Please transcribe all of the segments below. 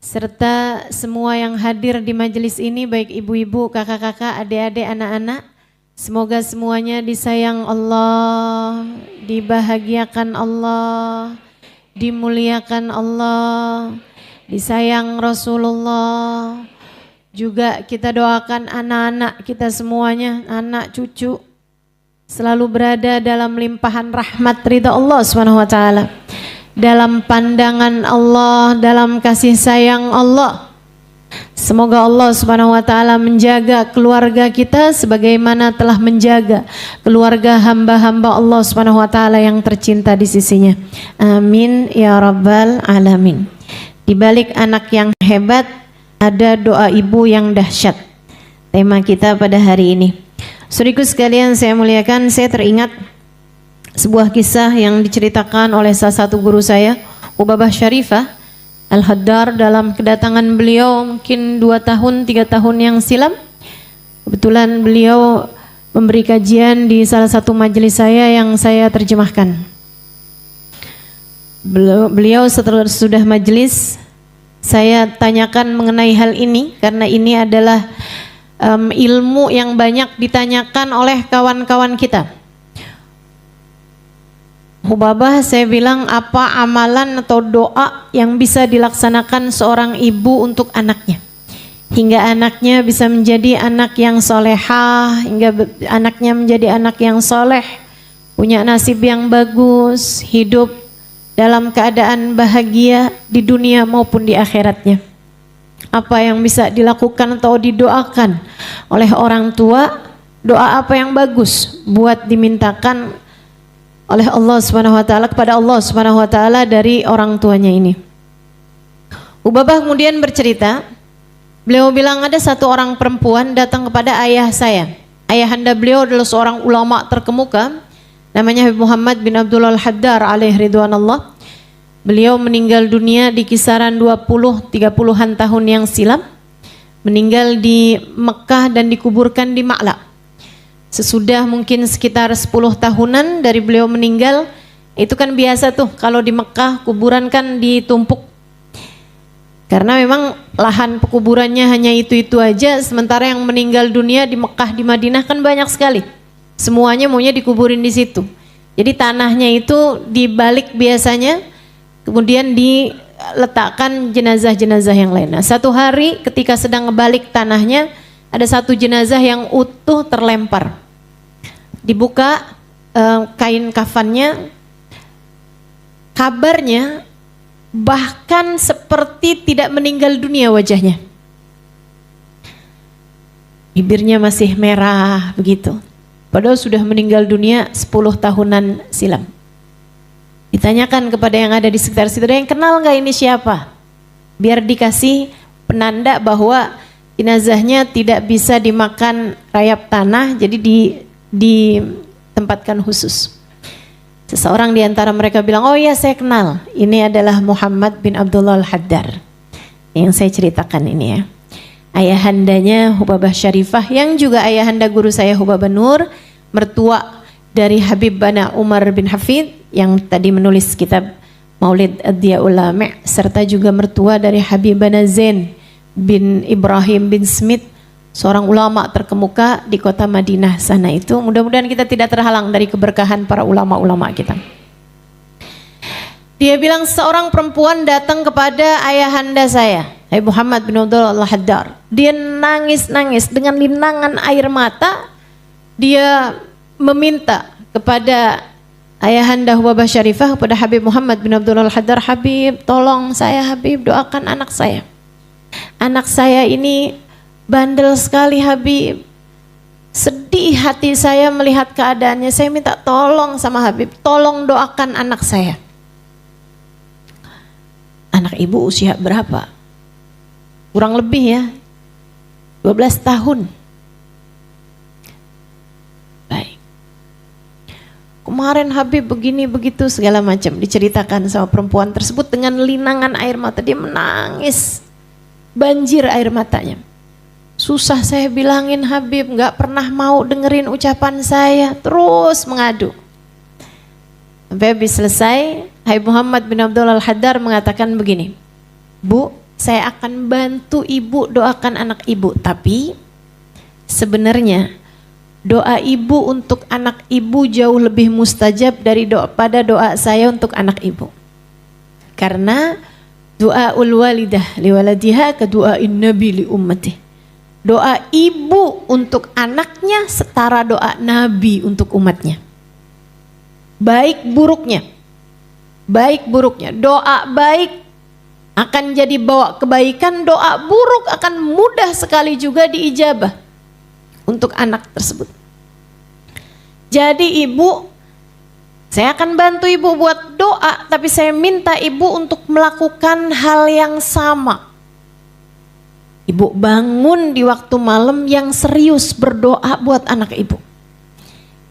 serta semua yang hadir di majelis ini, baik ibu-ibu, kakak-kakak, adik-adik, anak-anak. Semoga semuanya disayang Allah, dibahagiakan Allah, dimuliakan Allah, disayang Rasulullah. Juga kita doakan anak-anak kita semuanya, anak cucu, selalu berada dalam limpahan rahmat ridha Allah SWT, dalam pandangan Allah, dalam kasih sayang Allah. Semoga Allah SWT menjaga keluarga kita sebagaimana telah menjaga keluarga hamba-hamba Allah SWT yang tercinta di sisinya. Amin ya rabbal alamin. Di balik anak yang hebat ada doa ibu yang dahsyat. Tema kita pada hari ini. Saudaraku sekalian saya muliakan, saya teringat sebuah kisah yang diceritakan oleh salah satu guru saya, Hubabah Syarifah Al-Haddar, dalam kedatangan beliau mungkin 2 tahun 3 tahun yang silam. Kebetulan beliau memberi kajian di salah satu majelis saya yang saya terjemahkan. Beliau setelah sudah majelis, saya tanyakan mengenai hal ini karena ini adalah ilmu yang banyak ditanyakan oleh kawan-kawan kita. Hubabah, saya bilang, apa amalan atau doa yang bisa dilaksanakan seorang ibu untuk anaknya hingga anaknya bisa menjadi anak yang solehah, hingga anaknya menjadi anak yang soleh, punya nasib yang bagus, hidup dalam keadaan bahagia di dunia maupun di akhiratnya. Apa yang bisa dilakukan atau didoakan oleh orang tua, doa apa yang bagus buat dimintakan oleh Allah SWT kepada Allah SWT dari orang tuanya ini. Hubabah kemudian bercerita, beliau bilang ada satu orang perempuan datang kepada ayah saya. Ayahanda beliau adalah seorang ulama terkemuka, namanya Habib Muhammad bin Abdullah Al-Haddar alaihi ridwanallah. Beliau meninggal dunia di kisaran 20-30an tahun yang silam. Meninggal di Mekah dan dikuburkan di Ma'la. Sesudah mungkin sekitar 10 tahunan dari beliau meninggal. Itu kan biasa tuh kalau di Mekah kuburan kan ditumpuk. Karena memang lahan pekuburannya hanya itu-itu aja. Sementara yang meninggal dunia di Mekah, di Madinah kan banyak sekali. Semuanya maunya dikuburin di situ. Jadi tanahnya itu dibalik biasanya, kemudian diletakkan jenazah-jenazah yang lain. Nah, satu hari ketika sedang ngebalik tanahnya, ada satu jenazah yang utuh terlempar. Dibuka kain kafannya, kabarnya bahkan seperti tidak meninggal dunia wajahnya. Bibirnya masih merah begitu. Padahal sudah meninggal dunia 10 tahunan silam. Ditanyakan kepada yang ada di sekitar situ, yang kenal nggak ini siapa? Biar dikasih penanda bahwa jenazahnya tidak bisa dimakan rayap tanah, jadi ditempatkan khusus. Seseorang di antara mereka bilang, oh iya saya kenal, ini adalah Muhammad bin Abdullah Al-Haddar yang saya ceritakan ini ya. Ayahandanya Hubabah Syarifah yang juga ayahanda guru saya Hubabah Nur, mertua dari Habib Bana Umar bin Hafid yang tadi menulis kitab Maulid Ad-Diyaul Lami', serta juga mertua dari Habib Bana Zain bin Ibrahim bin Smith, seorang ulama terkemuka di kota Madinah sana itu. Mudah-mudahan kita tidak terhalang dari keberkahan para ulama-ulama kita. Dia bilang seorang perempuan datang kepada ayahanda saya, Habib Muhammad bin Abdullah Al-Haddar. Dia nangis-nangis dengan linangan air mata. Dia meminta kepada ayahanda Hubabah Syarifah, kepada Habib Muhammad bin Abdullah Al-Haddar, Habib tolong saya, Habib doakan anak saya. Anak saya ini bandel sekali Habib. Sedih hati saya melihat keadaannya. Saya minta tolong sama Habib, tolong doakan anak saya. Anak ibu usia berapa? Kurang lebih ya 12 tahun. Baik. Kemarin Habib begini begitu segala macam diceritakan sama perempuan tersebut dengan linangan air mata. Dia menangis, banjir air matanya. Susah saya bilangin Habib, nggak pernah mau dengerin ucapan saya, terus mengadu. Sampai habis selesai, Habib Muhammad bin Abdullah Al-Haddar mengatakan begini, Bu, saya akan bantu ibu doakan anak ibu. Tapi sebenarnya doa ibu untuk anak ibu jauh lebih mustajab pada doa saya untuk anak ibu. Karena doa walidah liwaladiha ka doa nabi li ummati. Doa ibu untuk anaknya setara doa nabi untuk umatnya. Baik buruknya, doa baik akan jadi bawa kebaikan, doa buruk akan mudah sekali juga diijabah untuk anak tersebut. Jadi ibu, saya akan bantu ibu buat doa, tapi saya minta ibu untuk melakukan hal yang sama. Ibu bangun di waktu malam yang serius berdoa buat anak ibu.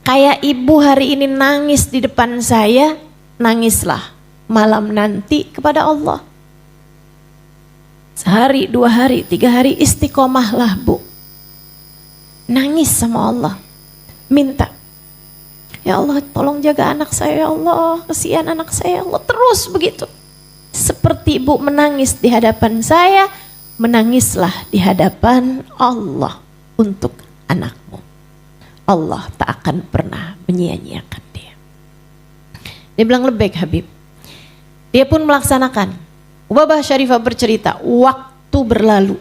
Kayak ibu hari ini nangis di depan saya, nangislah malam nanti kepada Allah. Sehari, 2 hari, 3 hari istiqomahlah bu. Nangis sama Allah. Minta. Ya Allah tolong jaga anak saya ya Allah. Kasihan anak saya ya Allah. Terus begitu. Seperti ibu menangis di hadapan saya, menangislah di hadapan Allah untuk anakmu. Allah tak akan pernah menyia-nyiakan dia. Dia bilang lebih Habib. Dia pun melaksanakan. Ubabah Syarifah bercerita, waktu berlalu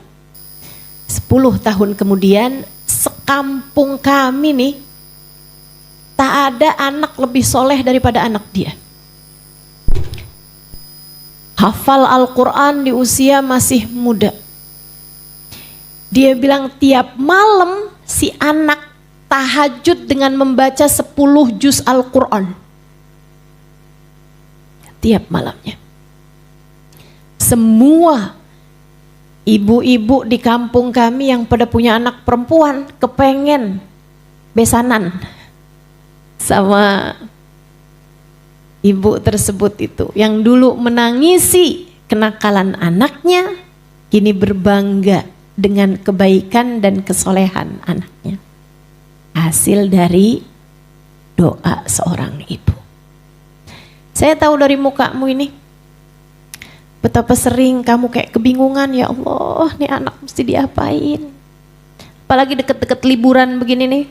10 tahun kemudian, sekampung kami nih tak ada anak lebih soleh daripada anak dia. Hafal Al-Quran di usia masih muda. Dia bilang tiap malam si anak tahajud dengan membaca 10 juz Al-Quran. Tiap malamnya. Semua ibu-ibu di kampung kami yang pada punya anak perempuan kepengen besanan sama ibu tersebut itu. Yang dulu menangisi kenakalan anaknya, kini berbangga dengan kebaikan dan kesolehan anaknya. Hasil dari doa seorang ibu. Saya tahu dari mukamu ini, betapa sering kamu kayak kebingungan, ya Allah, nih anak mesti diapain. Apalagi deket-deket liburan begini nih.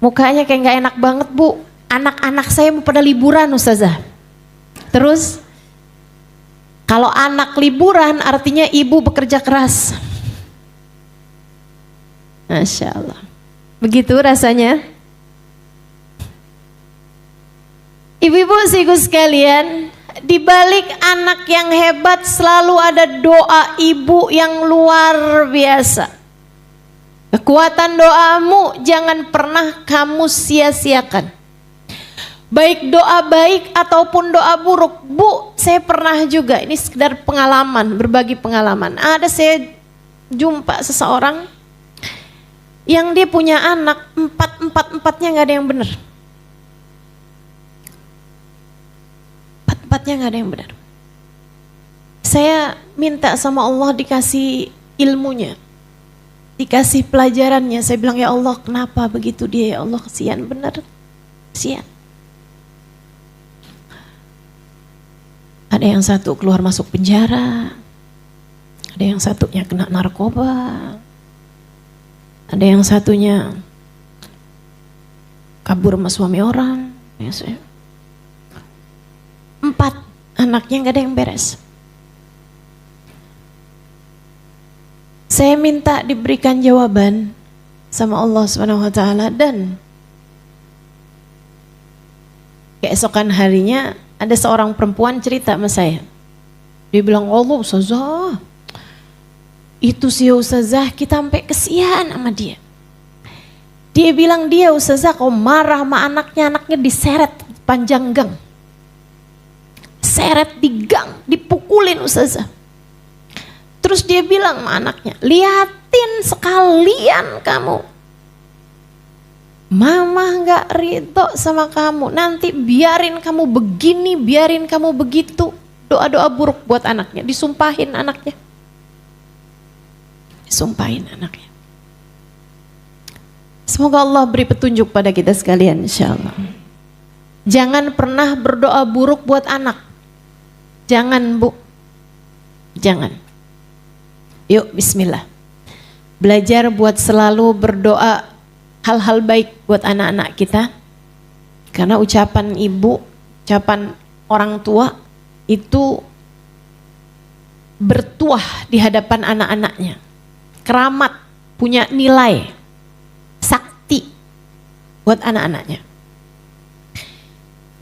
Mukanya kayak gak enak banget bu. Anak-anak saya mau pada liburan Ustazah. Terus, kalau anak liburan artinya ibu bekerja keras. Masya Allah. Begitu rasanya. Ibu-ibu sihku sekalian, di balik anak yang hebat selalu ada doa ibu yang luar biasa. Kekuatan doamu jangan pernah kamu sia-siakan. Baik doa baik ataupun doa buruk. Bu, saya pernah juga, ini sekedar pengalaman, berbagi pengalaman. Ada saya jumpa seseorang yang dia punya anak, empatnya gak ada yang benar. Empatnya gak ada yang benar. Saya minta sama Allah dikasih ilmunya, dikasih pelajarannya. Saya bilang ya Allah kenapa begitu dia, ya Allah kesian benar, kesian. Ada yang satu keluar masuk penjara, ada yang satunya kena narkoba, ada yang satunya kabur sama suami orang. Ya, 4 anaknya gak ada yang beres. Saya minta diberikan jawaban sama Allah SWT, dan keesokan harinya ada seorang perempuan cerita sama saya. Dia bilang, Allah Ustazah, itu si Ustazah kita sampai kesian sama dia. Dia bilang dia Ustazah kalau marah sama anaknya, anaknya diseret panjang gang. Seret di gang, dipukulin Ustazah. Terus dia bilang sama anaknya, liatin sekalian kamu. Mama gak ridho sama kamu, nanti biarin kamu begini, biarin kamu begitu. Doa-doa buruk buat anaknya, disumpahin anaknya. Disumpahin anaknya. Semoga Allah beri petunjuk pada kita sekalian insya Allah. Jangan pernah berdoa buruk buat anak. Jangan Bu, jangan. Yuk bismillah. Belajar buat selalu berdoa hal-hal baik buat anak-anak kita. Karena ucapan ibu, ucapan orang tua itu bertuah di hadapan anak-anaknya. Keramat, punya nilai, sakti buat anak-anaknya.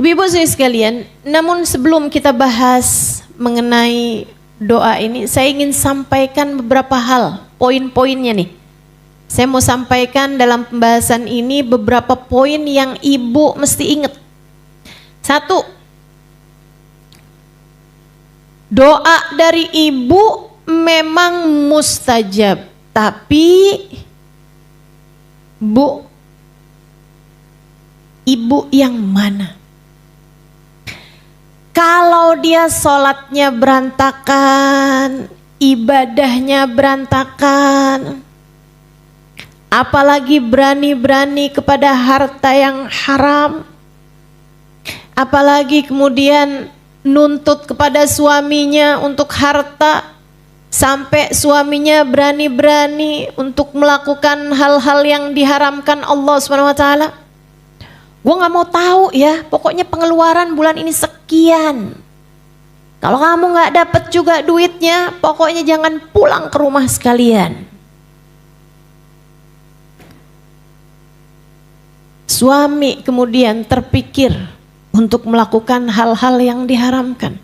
Ibu-ibu saya sekalian, namun sebelum kita bahas mengenai doa ini, saya ingin sampaikan beberapa hal, poin-poinnya nih. Saya mau sampaikan dalam pembahasan ini beberapa poin yang ibu mesti ingat. Satu, doa dari ibu memang mustajab, tapi Bu, ibu yang mana? Kalau dia sholatnya berantakan, ibadahnya berantakan, apalagi berani-berani kepada harta yang haram, apalagi kemudian nuntut kepada suaminya untuk harta, sampai suaminya berani-berani untuk melakukan hal-hal yang diharamkan Allah SWT. Gue gak mau tahu ya, pokoknya pengeluaran bulan ini sekian. Kalau kamu gak dapet juga duitnya, pokoknya jangan pulang ke rumah sekalian. Suami kemudian terpikir untuk melakukan hal-hal yang diharamkan.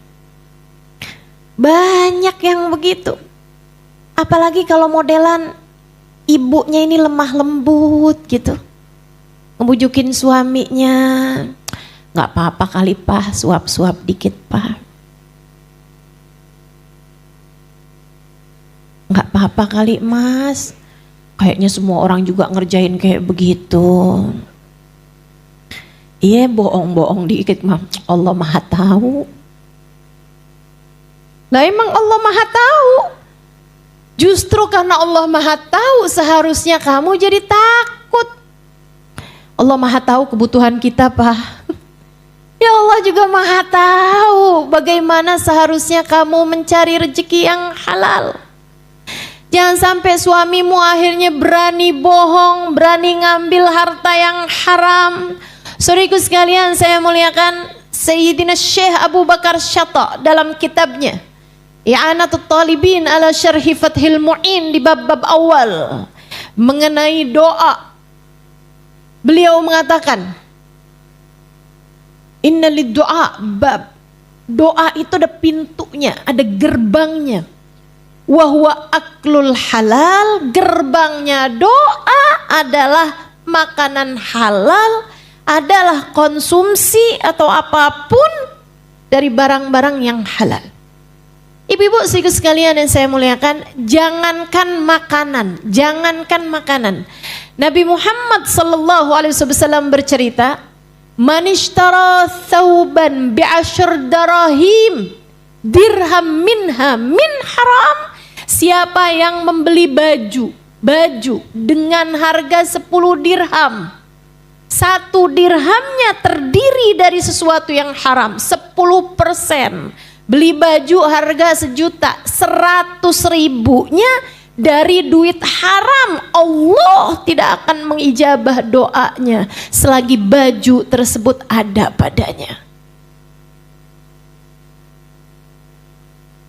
Banyak yang begitu. Apalagi kalau modelan ibunya ini lemah lembut gitu. Ngebujukin suaminya, gak apa-apa kali Pak, suap-suap dikit Pak. Gak apa-apa kali Mas, kayaknya semua orang juga ngerjain kayak begitu. Iya bohong-bohong dikit mah, Allah Maha tahu. Lah emang Allah Maha tahu. Justru karena Allah Maha tahu seharusnya kamu jadi takut. Allah Maha tahu kebutuhan kita Pak. Ya Allah juga Maha tahu bagaimana seharusnya kamu mencari rezeki yang halal. Jangan sampai suamimu akhirnya berani bohong, berani ngambil harta yang haram. Saudaraku sekalian, saya muliakan Sayyidina Syekh Abu Bakar Syatta dalam kitabnya I'anatul Talibin ala Syarhi Fathil Mu'in di bab-bab awal mengenai doa. Beliau mengatakan, inna lid doa bab. Doa itu ada pintunya, ada gerbangnya. Wahwa aklul halal, gerbangnya doa adalah makanan halal, adalah konsumsi atau apapun dari barang-barang yang halal. Ibu-ibu sekalian yang saya muliakan, jangankan makanan. Nabi Muhammad sallallahu alaihi wasallam bercerita, "Man ishtara thawban bi'ashr darahim dirham minha min haram." Siapa yang membeli baju dengan harga 10 dirham, 1 dirhamnya terdiri dari sesuatu yang haram, 10%. Beli baju harga 1 juta, 100 ribunya dari duit haram, Allah tidak akan mengijabah doanya selagi baju tersebut ada padanya.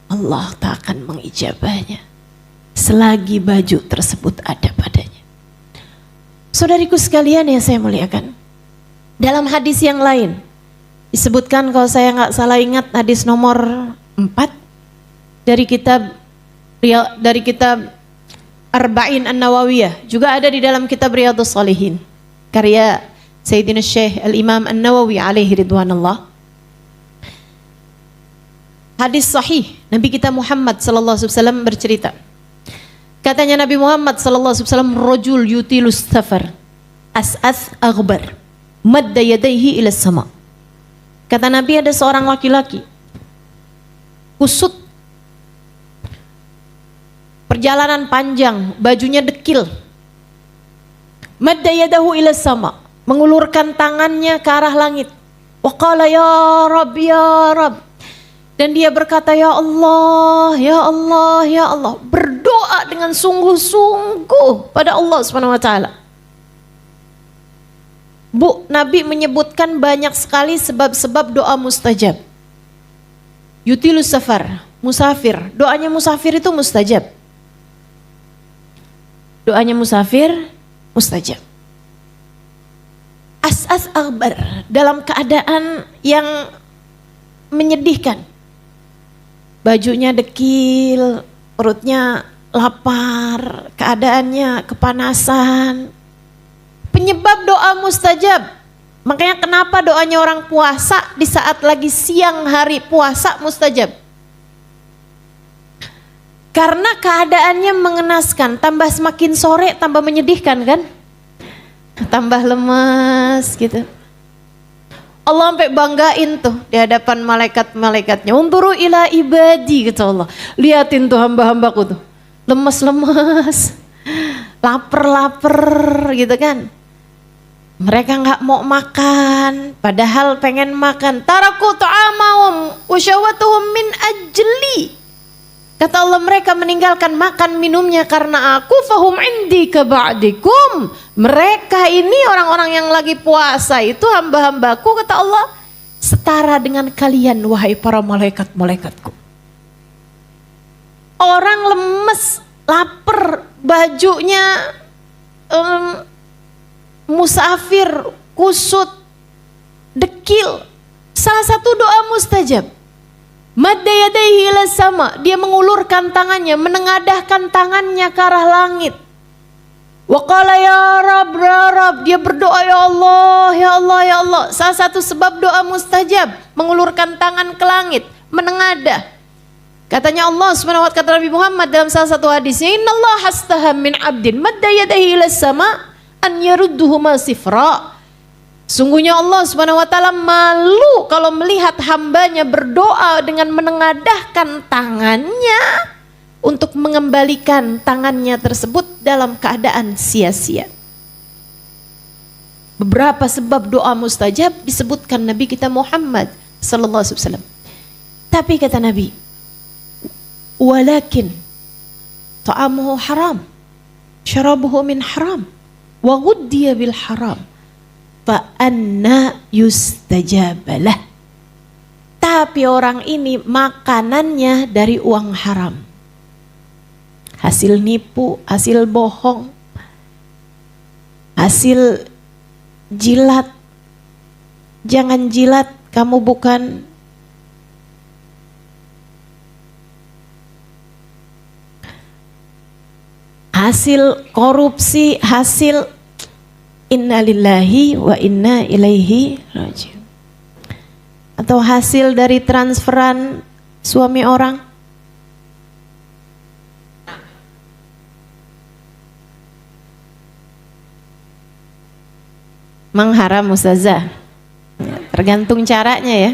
Allah tak akan mengijabahnya selagi baju tersebut ada padanya. Saudariku sekalian yang saya muliakan, dalam hadis yang lain disebutkan, kalau saya nggak salah ingat, hadis nomor 4 dari kitab Arba'in An-Nawawiyah, juga ada di dalam kitab Riyadhus Shalihin karya Sayyidina Syekh Al-Imam An-Nawawi alaihi ridwanullah. Hadis sahih Nabi kita Muhammad sallallahu alaihi wasallam bercerita. Katanya Nabi Muhammad sallallahu alaihi wasallam, rajul yutilus safar as'ath aghbar madda yadayhi ila sama. Kata Nabi, ada seorang laki-laki kusut, perjalanan panjang, bajunya dekil, madda yadahu ila sama, mengulurkan tangannya ke arah langit. Wa qala ya Rabb, ya Rabb, Dan dia berkata, ya Allah, ya Allah, ya Allah. Berdoa dengan sungguh-sungguh pada Allah SWT. Bu, Nabi menyebutkan banyak sekali sebab-sebab doa mustajab. Yutilus safar, musafir. Doanya musafir itu mustajab. Doanya musafir, mustajab. As-as akhbar, dalam keadaan yang menyedihkan. Bajunya dekil, perutnya lapar, keadaannya kepanasan. Penyebab doa mustajab. Makanya kenapa doanya orang puasa di saat lagi siang hari puasa mustajab? Karena keadaannya mengenaskan, tambah semakin sore tambah menyedihkan kan? Tambah lemas gitu. Allah sampai banggain tuh di hadapan malaikat-malaikatnya. Unzuru ila ibadi, kata Allah. Liatin tuh hamba-hambaku tuh. Lemes-lemes. Laper-laper gitu kan. Mereka gak mau makan. Padahal pengen makan. Taraku ta'amahum wa syahwatuhum min ajli. Kata Allah, mereka meninggalkan makan minumnya karena aku, fahum indi kaba'dikum. Mereka ini orang-orang yang lagi puasa itu hamba-hambaku, kata Allah, setara dengan kalian wahai para malaikat-malaikatku. Orang lemes, lapar, bajunya musafir, kusut, dekil. Salah satu doa mustajab. Madda yadaihi ila sama, dia mengulurkan tangannya, menengadahkan tangannya ke arah langit. Wa qala ya Rabb, dia berdoa, ya Allah, ya Allah, ya Allah. Salah satu sebab doa mustajab, mengulurkan tangan ke langit, menengadah. Katanya Allah Subhanahu wa ta'ala, kata Nabi Muhammad dalam salah satu hadisnya, innallaha hastaha min abdin madda yadaihi ila sama an yarudduhu ma sifra. Sungguhnya Allah Subhanahu wa ta'ala malu kalau melihat hambanya berdoa dengan menengadahkan tangannya untuk mengembalikan tangannya tersebut dalam keadaan sia-sia. Beberapa sebab doa mustajab disebutkan Nabi kita Muhammad sallallahu alaihi wasallam. Tapi kata Nabi, walakin ta'amuhu haram, syarabuhu min haram, wa ghuddiya bil haram. Fa'anna yustajabalah. Tapi orang ini makanannya dari uang haram. Hasil nipu, hasil bohong, hasil jilat. Jangan jilat, kamu bukan hasil korupsi, hasil innalillahi wa inna ilaihi rajiun. Atau hasil dari transferan suami orang. Mengharam ustazah. Tergantung caranya ya.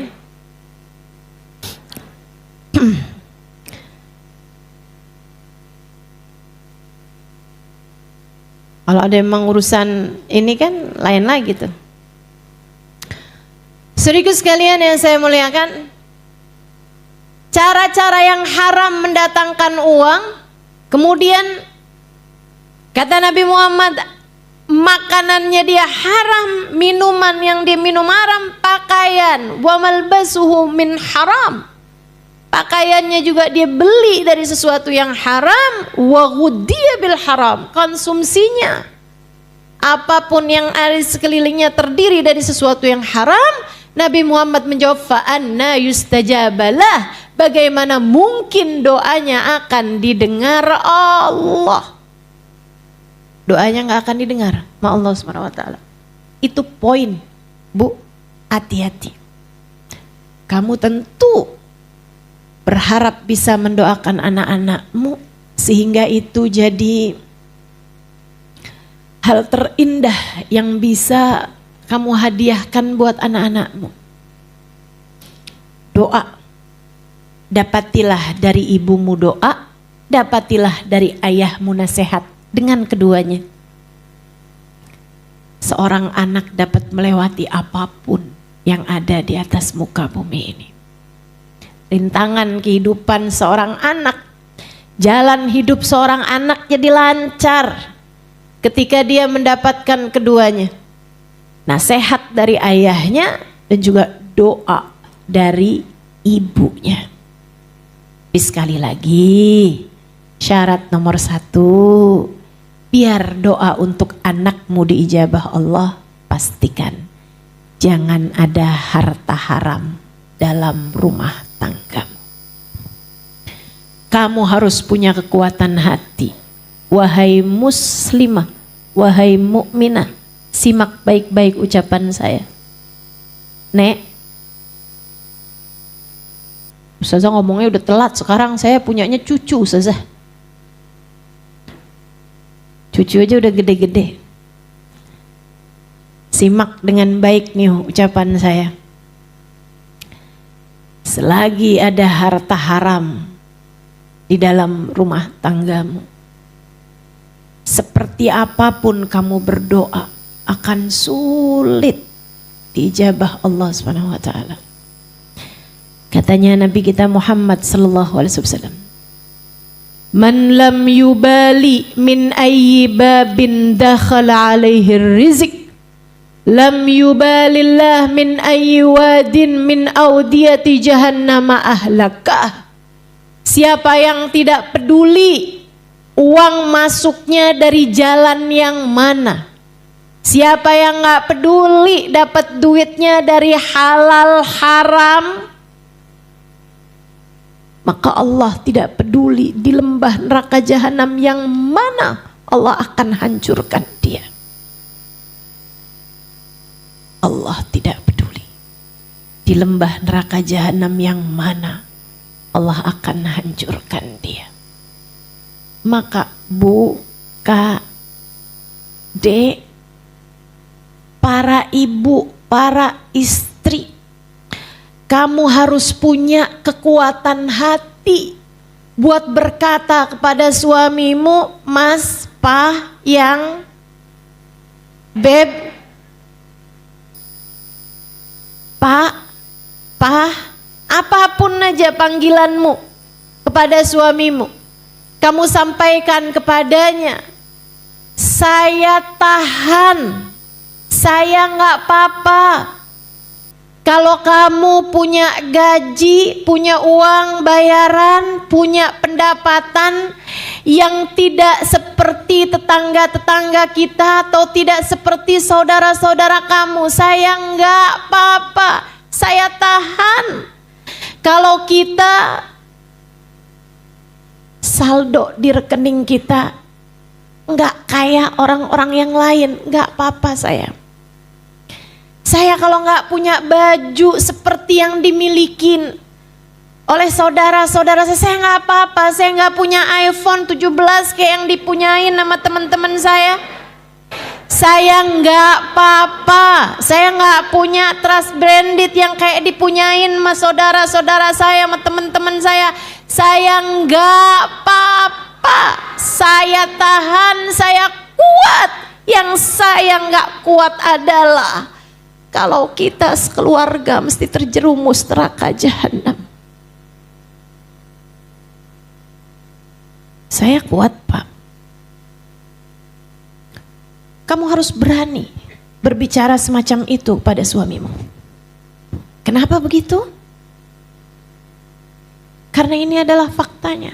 Kalau ada memang urusan ini kan lain lagi tuh. Saudaraku sekalian yang saya muliakan, cara-cara yang haram mendatangkan uang, kemudian kata Nabi Muhammad, makanannya dia haram, minuman yang dia minum haram, pakaian, wa malbasuhu min haram. Pakaiannya juga dia beli dari sesuatu yang haram, wa ghuddiya bil haram. Konsumsinya, apapun yang ada di sekelilingnya terdiri dari sesuatu yang haram. Nabi Muhammad menjawab, fa anna yustajabalah. Bagaimana mungkin doanya akan didengar Allah? Doanya nggak akan didengar sama Allah Subhanahu wa ta'ala. Itu poin, Bu, hati-hati. Kamu tentu berharap bisa mendoakan anak-anakmu sehingga itu jadi hal terindah yang bisa kamu hadiahkan buat anak-anakmu. Doa. Dapatilah dari ibumu doa, dapatilah dari ayahmu nasihat. Dengan keduanya, seorang anak dapat melewati apapun yang ada di atas muka bumi ini. rintangan kehidupan seorang anak, jalan hidup seorang anak jadi lancar ketika dia mendapatkan keduanya. Nasihat dari ayahnya dan juga doa dari ibunya. Tapi sekali lagi, syarat nomor 1, biar doa untuk anakmu diijabah Allah, pastikan jangan ada harta haram dalam rumah tanggamu. Kamu harus punya kekuatan hati. Wahai muslimah, wahai mukminah, simak baik-baik ucapan saya. Nek, Ustazah ngomongnya udah telat, sekarang saya punyanya cucu Ustazah. Cucu aja udah gede-gede. Simak dengan baik nih ucapan saya. Selagi ada harta haram di dalam rumah tanggamu, seperti apapun kamu berdoa akan sulit diijabah Allah Subhanahu wa taala. Katanya Nabi kita Muhammad sallallahu alaihi wasallam, "Man lam yubali min ayyi babin dakhala alaihi rizq, lam yubalillah min ayyi wadin min audiyati jahannama ahlakah." Siapa yang tidak peduli uang masuknya dari jalan yang mana, siapa yang gak peduli dapat duitnya dari halal haram, maka Allah tidak peduli di lembah neraka jahanam yang mana Allah akan hancurkan dia. Allah tidak peduli di lembah neraka jahanam yang mana Allah akan hancurkan dia. Maka Bu, Kak, Dek, para ibu, para istri, kamu harus punya kekuatan hati buat berkata kepada suamimu, Mas, Pak, Yang, Beb, Pak, apapun aja panggilanmu kepada suamimu, kamu sampaikan kepadanya, saya tahan, saya nggak apa-apa. Kalau kamu punya gaji, punya uang bayaran, punya pendapatan yang tidak seperti tetangga-tetangga kita atau tidak seperti saudara-saudara kamu, saya nggak apa-apa, saya tahan. Kalau kita saldo di rekening kita nggak kayak orang-orang yang lain, nggak apa-apa saya. Saya kalau nggak punya baju seperti yang dimiliki oleh saudara-saudara saya nggak apa-apa. Saya nggak punya iPhone 17 kayak yang dipunyain sama teman-teman saya. Saya nggak apa-apa. Saya nggak punya trust branded yang kayak dipunyain sama saudara-saudara saya, sama teman-teman saya. Saya nggak apa-apa. Saya tahan, saya kuat. Yang saya nggak kuat adalah kalau kita sekeluarga mesti terjerumus neraka jahanam. Saya kuat, Pak. Kamu harus berani berbicara semacam itu pada suamimu. Kenapa begitu? Karena ini adalah faktanya.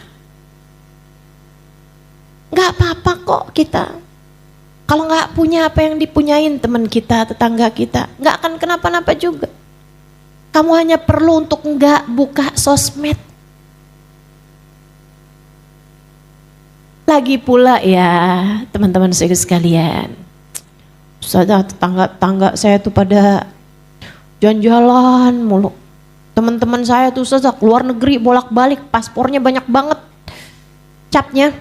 Gak apa-apa kok kita. Kalau gak punya apa yang dipunyain teman kita, tetangga kita, gak akan kenapa-napa juga. Kamu hanya perlu untuk gak buka sosmed. Lagi pula ya teman-teman saya sekalian, tetangga saya tuh pada jalan-jalan mulu. Teman-teman saya tuh keluar negeri bolak-balik, paspornya banyak banget, capnya,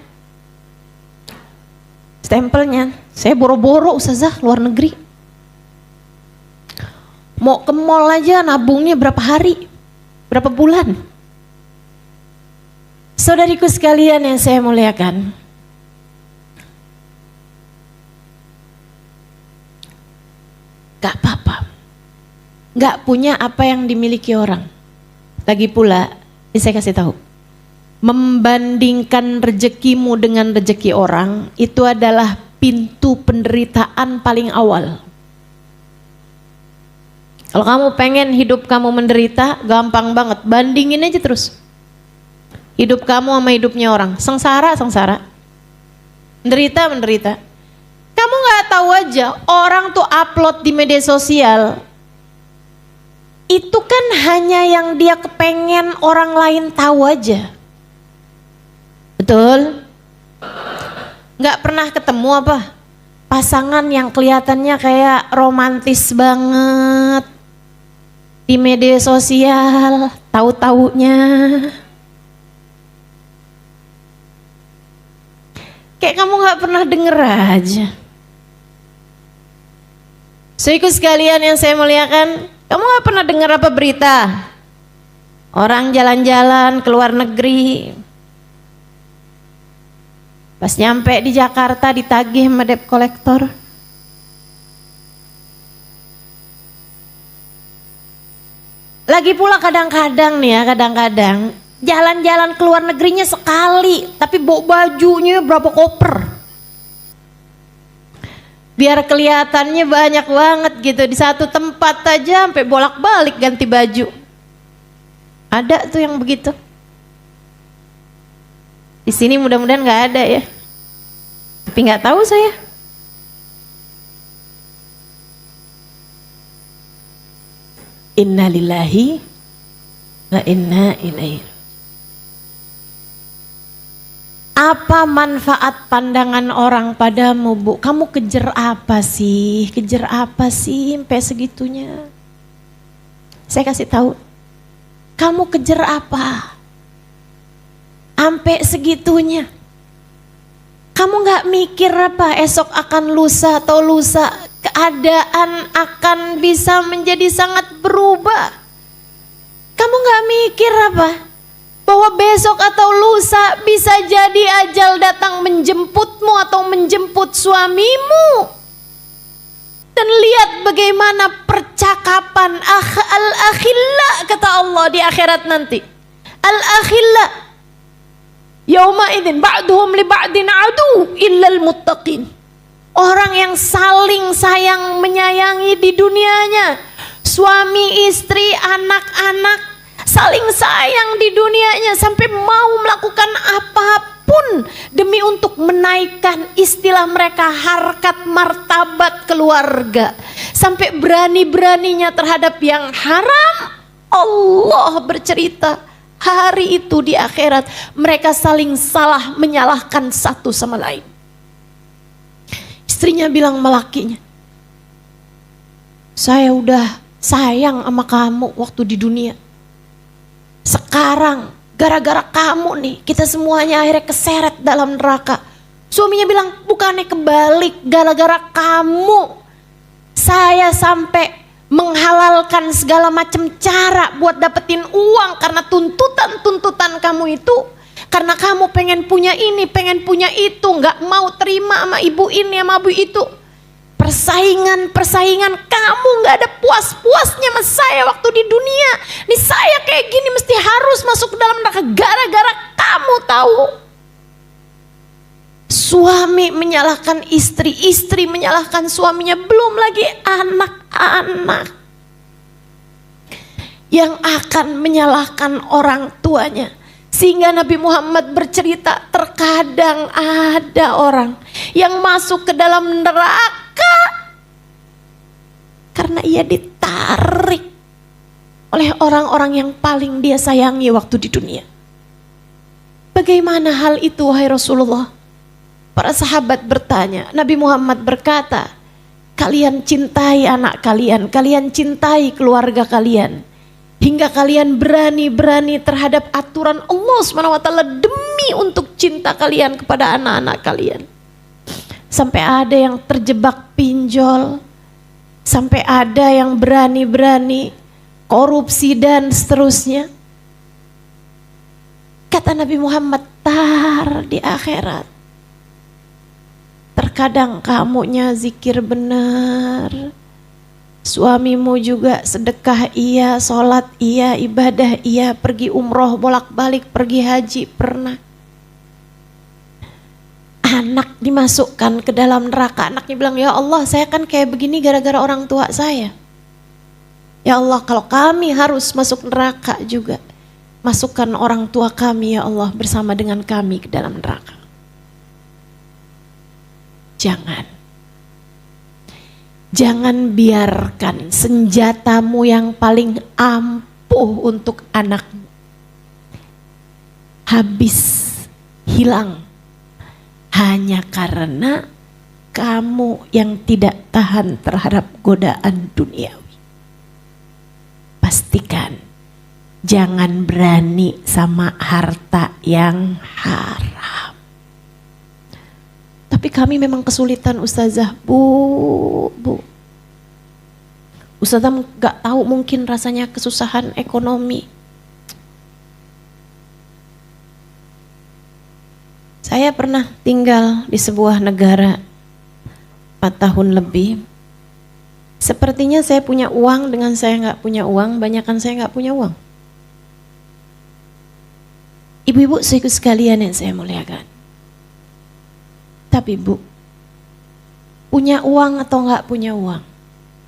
stempelnya. Saya boro-boro Ustazah luar negeri. Mau ke mall aja nabungnya berapa hari, berapa bulan. Saudariku sekalian yang saya muliakan, gak apa-apa, gak punya apa yang dimiliki orang. Lagi pula Jadi saya kasih tahu, membandingkan rezekimu dengan rezeki orang itu adalah pintu penderitaan paling awal. Kalau kamu pengen hidup kamu menderita, gampang banget, bandingin aja terus hidup kamu sama hidupnya orang. Sengsara, menderita. Kamu gak tahu aja, orang tuh upload di media sosial itu kan hanya yang dia kepengen orang lain tahu aja. Betul? Gak pernah ketemu apa? Pasangan yang kelihatannya kayak romantis banget di media sosial, tahu-taunya kayak kamu gak pernah denger aja. Saudaraku sekalian yang saya muliakan, kamu gak pernah dengar apa berita? Orang jalan-jalan ke luar negeri, pas nyampe di Jakarta ditagih sama debt collector. Lagi pula kadang-kadang nih ya, jalan-jalan ke luar negerinya sekali, tapi bawa bajunya berapa koper. Biar kelihatannya banyak banget gitu, di satu tempat aja sampai bolak-balik ganti baju. Ada tuh yang begitu. Di sini mudah-mudahan nggak ada ya. Tapi nggak tahu saya. Inna lillahi wa inna ilaihi. Apa manfaat pandangan orang padamu, Bu? Kamu kejar apa sih? Sampai segitunya? Saya kasih tahu. Kamu kejar apa? Sampai segitunya. Kamu gak mikir apa esok akan lusa atau lusa, keadaan akan bisa menjadi sangat berubah. Kamu gak mikir apa? Bahwa besok atau lusa bisa jadi ajal datang menjemputmu atau menjemput suamimu. Dan lihat bagaimana percakapan al-akhilla kata Allah di akhirat nanti. Al-akhilla yauma idzin ba'duhum li ba'din adu illal muttaqin. Orang yang saling sayang menyayangi di dunianya, suami, istri, anak-anak saling sayang di dunianya sampai mau melakukan apapun demi untuk menaikkan istilah mereka harkat martabat keluarga, sampai berani-beraninya terhadap yang haram. Allah bercerita hari itu di akhirat mereka saling salah menyalahkan satu sama lain. Istrinya bilang sama lakinya, saya udah sayang sama kamu waktu di dunia, sekarang gara-gara kamu nih kita semuanya akhirnya keseret dalam neraka. Suaminya bilang, bukannya kebalik, gara-gara kamu saya sampai menghalalkan segala macam cara buat dapetin uang karena tuntutan kamu itu. Karena kamu pengen punya ini, pengen punya itu, gak mau terima sama ibu ini sama ibu itu. Persaingan kamu gak ada puas-puasnya sama saya waktu di dunia. Nih saya kayak gini mesti harus masuk ke dalam neraka gara-gara kamu tahu. Suami menyalahkan istri, istri menyalahkan suaminya, belum lagi anak-anak yang akan menyalahkan orang tuanya. Sehingga Nabi Muhammad bercerita, terkadang ada orang yang masuk ke dalam neraka karena ia ditarik oleh orang-orang yang paling dia sayangi waktu di dunia. Bagaimana hal itu wahai Rasulullah? Para sahabat bertanya, Nabi Muhammad berkata, kalian cintai anak kalian, kalian cintai keluarga kalian, hingga kalian berani-berani terhadap aturan Allah SWT demi untuk cinta kalian kepada anak-anak kalian. Sampai ada yang terjebak pinjol, sampai ada yang berani-berani korupsi dan seterusnya. Kata Nabi Muhammad, tar di akhirat terkadang kamunya zikir benar, Suamimu juga sedekah iya, sholat iya, ibadah iya, pergi umroh bolak-balik, pergi haji pernah. Anak dimasukkan ke dalam neraka, anaknya bilang, ya Allah saya kan kayak begini gara-gara orang tua saya. Ya Allah kalau kami harus masuk neraka juga, masukkan orang tua kami ya Allah bersama dengan kami ke dalam neraka. Jangan biarkan senjatamu yang paling ampuh untuk anakmu habis, hilang, hanya karena kamu yang tidak tahan terhadap godaan duniawi. Pastikan jangan berani sama harta yang haram. Tapi kami memang kesulitan Ustazah, Bu. Ustazah gak tahu mungkin rasanya kesusahan ekonomi. Saya pernah tinggal di sebuah negara 4 tahun lebih. Sepertinya saya punya uang dengan saya gak punya uang, banyakan saya gak punya uang. Ibu-ibu saudaraku sekalian yang saya muliakan. Tapi Bu, punya uang atau enggak punya uang,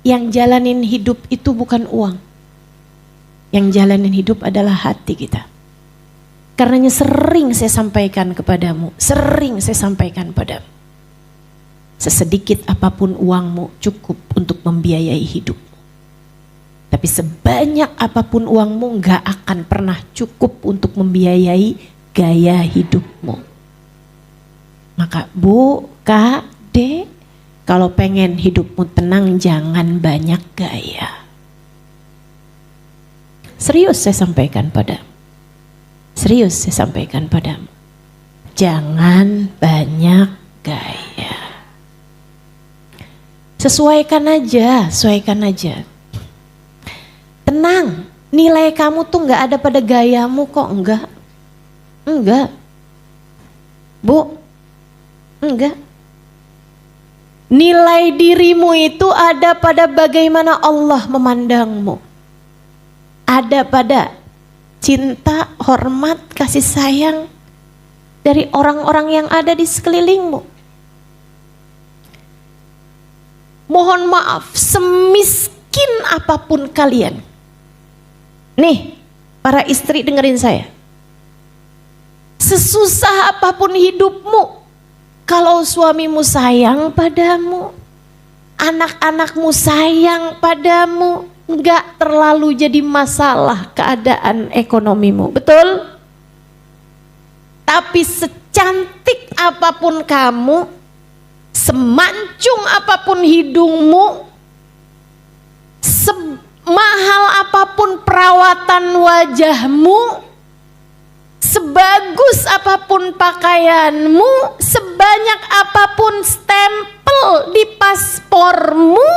yang jalanin hidup itu bukan uang. Yang jalanin hidup adalah hati kita. Karenanya sering saya sampaikan kepadamu, sesedikit apapun uangmu cukup untuk membiayai hidupmu. Tapi sebanyak apapun uangmu enggak akan pernah cukup untuk membiayai gaya hidupmu. Maka Bu, Kak, Dek, kalau pengen hidupmu tenang jangan banyak gaya. Serius saya sampaikan padamu. Jangan banyak gaya. Sesuaikan aja. Tenang, nilai kamu tuh nggak ada pada gayamu kok, enggak. Bu, enggak. Nilai dirimu itu ada pada bagaimana Allah memandangmu. Ada pada cinta, hormat, kasih sayang dari orang-orang yang ada di sekelilingmu. Mohon maaf, semiskin apapun kalian. Nih, para istri dengerin saya. Sesusah apapun hidupmu, kalau suamimu sayang padamu, anak-anakmu sayang padamu, enggak terlalu jadi masalah keadaan ekonomimu, betul? Tapi secantik apapun kamu, semancung apapun hidungmu, semahal apapun perawatan wajahmu, sebagus apapun pakaianmu, sebanyak apapun stempel di paspormu,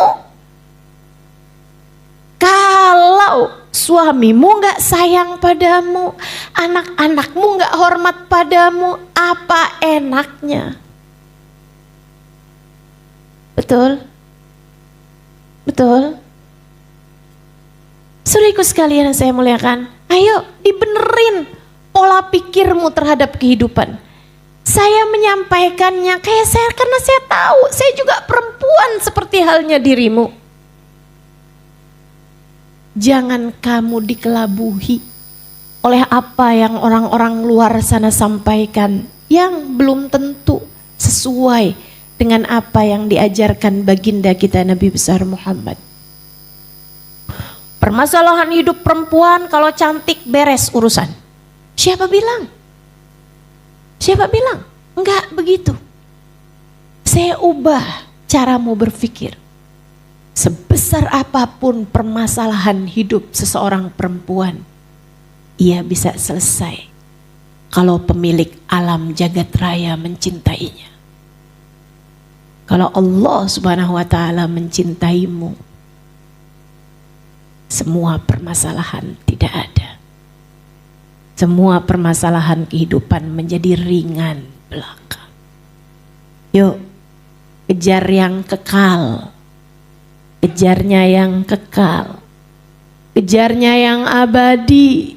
kalau suamimu gak sayang padamu, anak-anakmu gak hormat padamu, apa enaknya? Betul? Saudaraku sekalian yang saya muliakan, ayo dibenerin pola pikirmu terhadap kehidupan. Saya menyampaikannya karena saya tahu saya juga perempuan seperti halnya dirimu. Jangan kamu dikelabuhi oleh apa yang orang-orang luar sana sampaikan yang belum tentu sesuai dengan apa yang diajarkan baginda kita Nabi besar Muhammad. Permasalahan hidup perempuan kalau cantik beres urusan. Siapa bilang? Enggak begitu. Saya ubah caramu berpikir. Sebesar apapun permasalahan hidup seseorang perempuan, ia bisa selesai kalau pemilik alam jagat raya mencintainya. Kalau Allah Subhanahu wa taala mencintaimu, semua permasalahan tidak ada. Semua permasalahan kehidupan menjadi ringan belaka. Yuk, kejar yang kekal. kejarnya yang kekal, kejarnya yang abadi,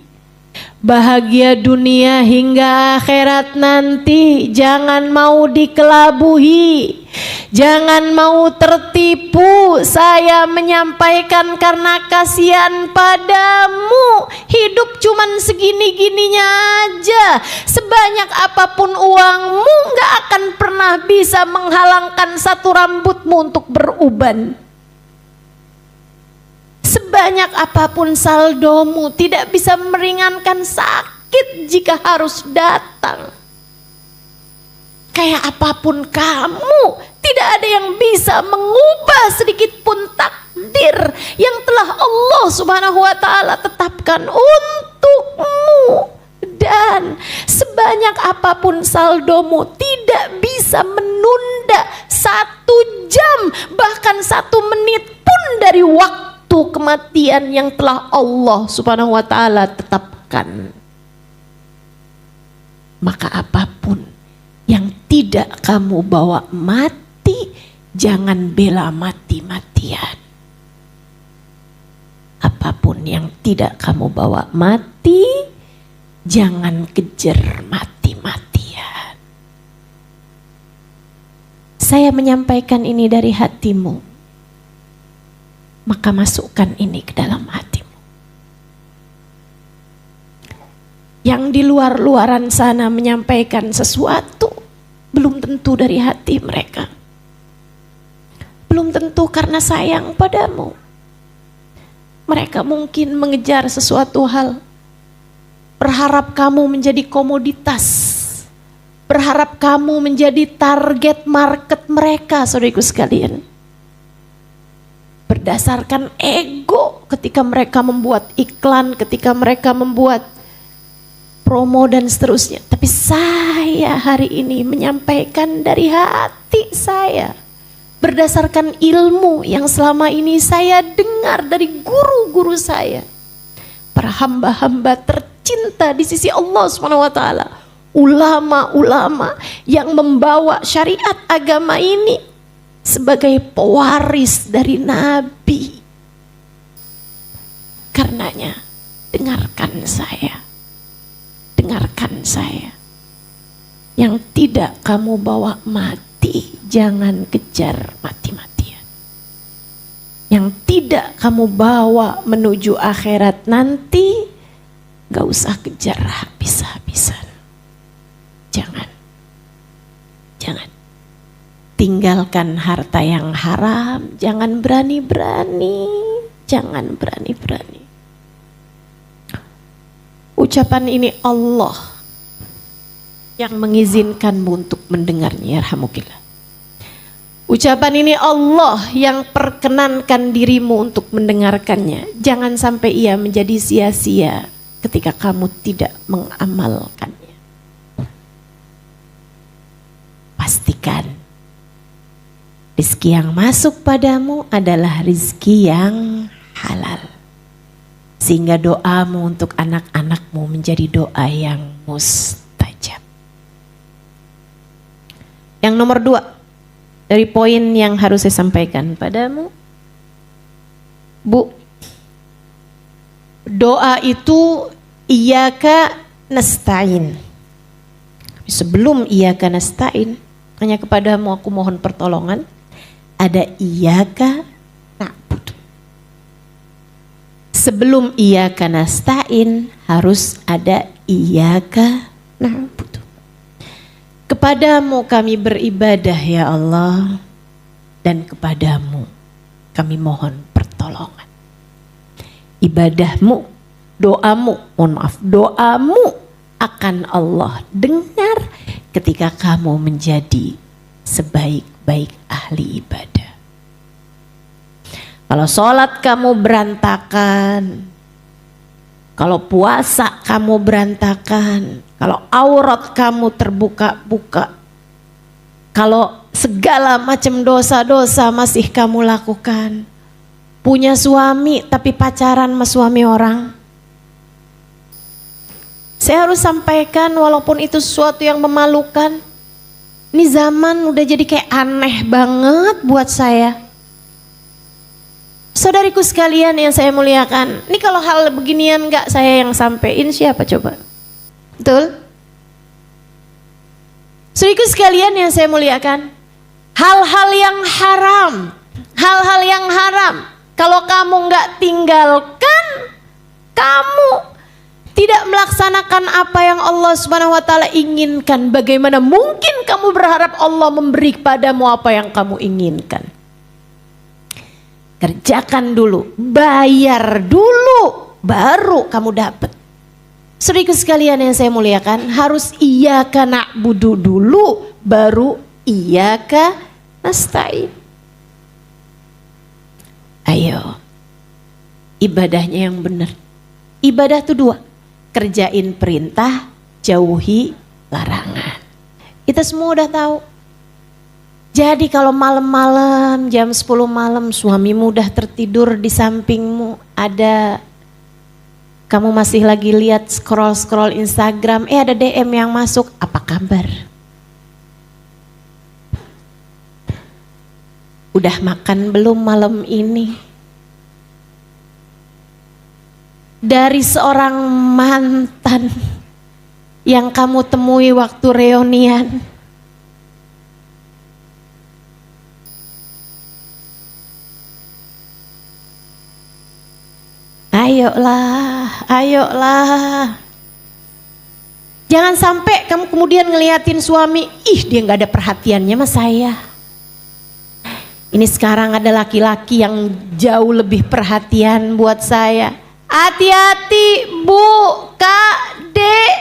bahagia dunia hingga akhirat nanti. Jangan mau dikelabuhi, jangan mau tertipu. Saya menyampaikan karena kasihan padamu. Hidup cuman segini-gininya aja. Sebanyak apapun uangmu gak akan pernah bisa menghalangkan satu rambutmu untuk beruban. Sebanyak apapun saldomu tidak bisa meringankan sakit jika harus datang. Kayak apapun kamu, tidak ada yang bisa mengubah sedikit pun takdir yang telah Allah Subhanahu wa taala tetapkan untukmu. Dan sebanyak apapun saldomu tidak bisa menunda 1 jam bahkan 1 menit pun dari waktu kematian yang telah Allah Subhanahu wa taala tetapkan. Maka apapun yang tidak kamu bawa mati, jangan bela mati-matian. Apapun yang tidak kamu bawa mati, jangan kejar mati-matian. Saya menyampaikan ini dari hatimu. Maka masukkan ini ke dalam hatimu. Yang di luar-luaran sana menyampaikan sesuatu, belum tentu dari hati mereka. Belum tentu karena sayang padamu. Mereka mungkin mengejar sesuatu hal, berharap kamu menjadi komoditas, berharap kamu menjadi target market mereka, saudariku sekalian. Berdasarkan ego ketika mereka membuat iklan, ketika mereka membuat promo dan seterusnya. Tapi saya hari ini menyampaikan dari hati saya, berdasarkan ilmu yang selama ini saya dengar dari guru-guru saya, para hamba-hamba tercinta di sisi Allah Subhanahu wa taala, ulama-ulama yang membawa syariat agama ini sebagai pewaris dari Nabi. Karenanya dengarkan saya, dengarkan saya. Yang tidak kamu bawa mati, jangan kejar mati-matian. Yang tidak kamu bawa menuju akhirat nanti, gak usah kejar habis-habisan. Jangan, jangan. Tinggalkan harta yang haram, jangan berani-berani, jangan berani-berani. Ucapan ini Allah yang mengizinkanmu untuk mendengarnya, yarhamukillah. Ucapan ini Allah yang perkenankan dirimu untuk mendengarkannya. Jangan sampai ia menjadi sia-sia ketika kamu tidak mengamalkannya. Pastikan rizki yang masuk padamu adalah rizki yang halal. Sehingga doamu untuk anak-anakmu menjadi doa yang mustajab. Yang nomor 2 dari poin yang harus saya sampaikan padamu, Bu, doa itu iyyaka nasta'in. Sebelum iyyaka nasta'in, hanya kepadamu aku mohon pertolongan, ada iyyaka na'budu. Sebelum iyyaka nasta'in harus ada iyyaka na'budu. Kepadamu kami beribadah ya Allah, dan kepadamu kami mohon pertolongan. Ibadahmu, doamu, mohon maaf, doamu akan Allah dengar ketika kamu menjadi sebaik-baik ahli ibadah. Kalau sholat kamu berantakan, kalau puasa kamu berantakan, kalau aurat kamu terbuka-buka, kalau segala macam dosa-dosa masih kamu lakukan, punya suami tapi pacaran sama suami orang, saya harus sampaikan walaupun itu sesuatu yang memalukan. Ini zaman udah jadi kayak aneh banget buat saya. Saudariku sekalian yang saya muliakan, ini kalau hal beginian gak saya yang sampein, siapa coba? Betul? Saudariku sekalian yang saya muliakan, hal-hal yang haram, kalau kamu gak tinggalkan, kamu tidak melaksanakan apa yang Allah Subhanahu wa taala inginkan. Bagaimana mungkin kamu berharap Allah memberi padamu apa yang kamu inginkan? Kerjakan dulu, bayar dulu, baru kamu dapat. Saudaraku sekalian yang saya muliakan, harus iyyaka na'budu dulu, baru iyyaka nasta'in. Ayo, ibadahnya yang benar. Ibadah itu dua, kerjain perintah, jauhi larangan. Kita semua udah tahu. Jadi kalau malam-malam jam 10 malam suamimu udah tertidur di sampingmu, kamu masih lagi lihat scroll Instagram, ada DM yang masuk, apa kabar? Udah makan belum malam ini? Dari seorang mantan yang kamu temui waktu reunian. Ayolah. Jangan sampai kamu kemudian ngeliatin suami, dia gak ada perhatiannya sama saya. Ini sekarang ada laki-laki yang jauh lebih perhatian buat saya. Hati-hati Bu, Kak, Dek.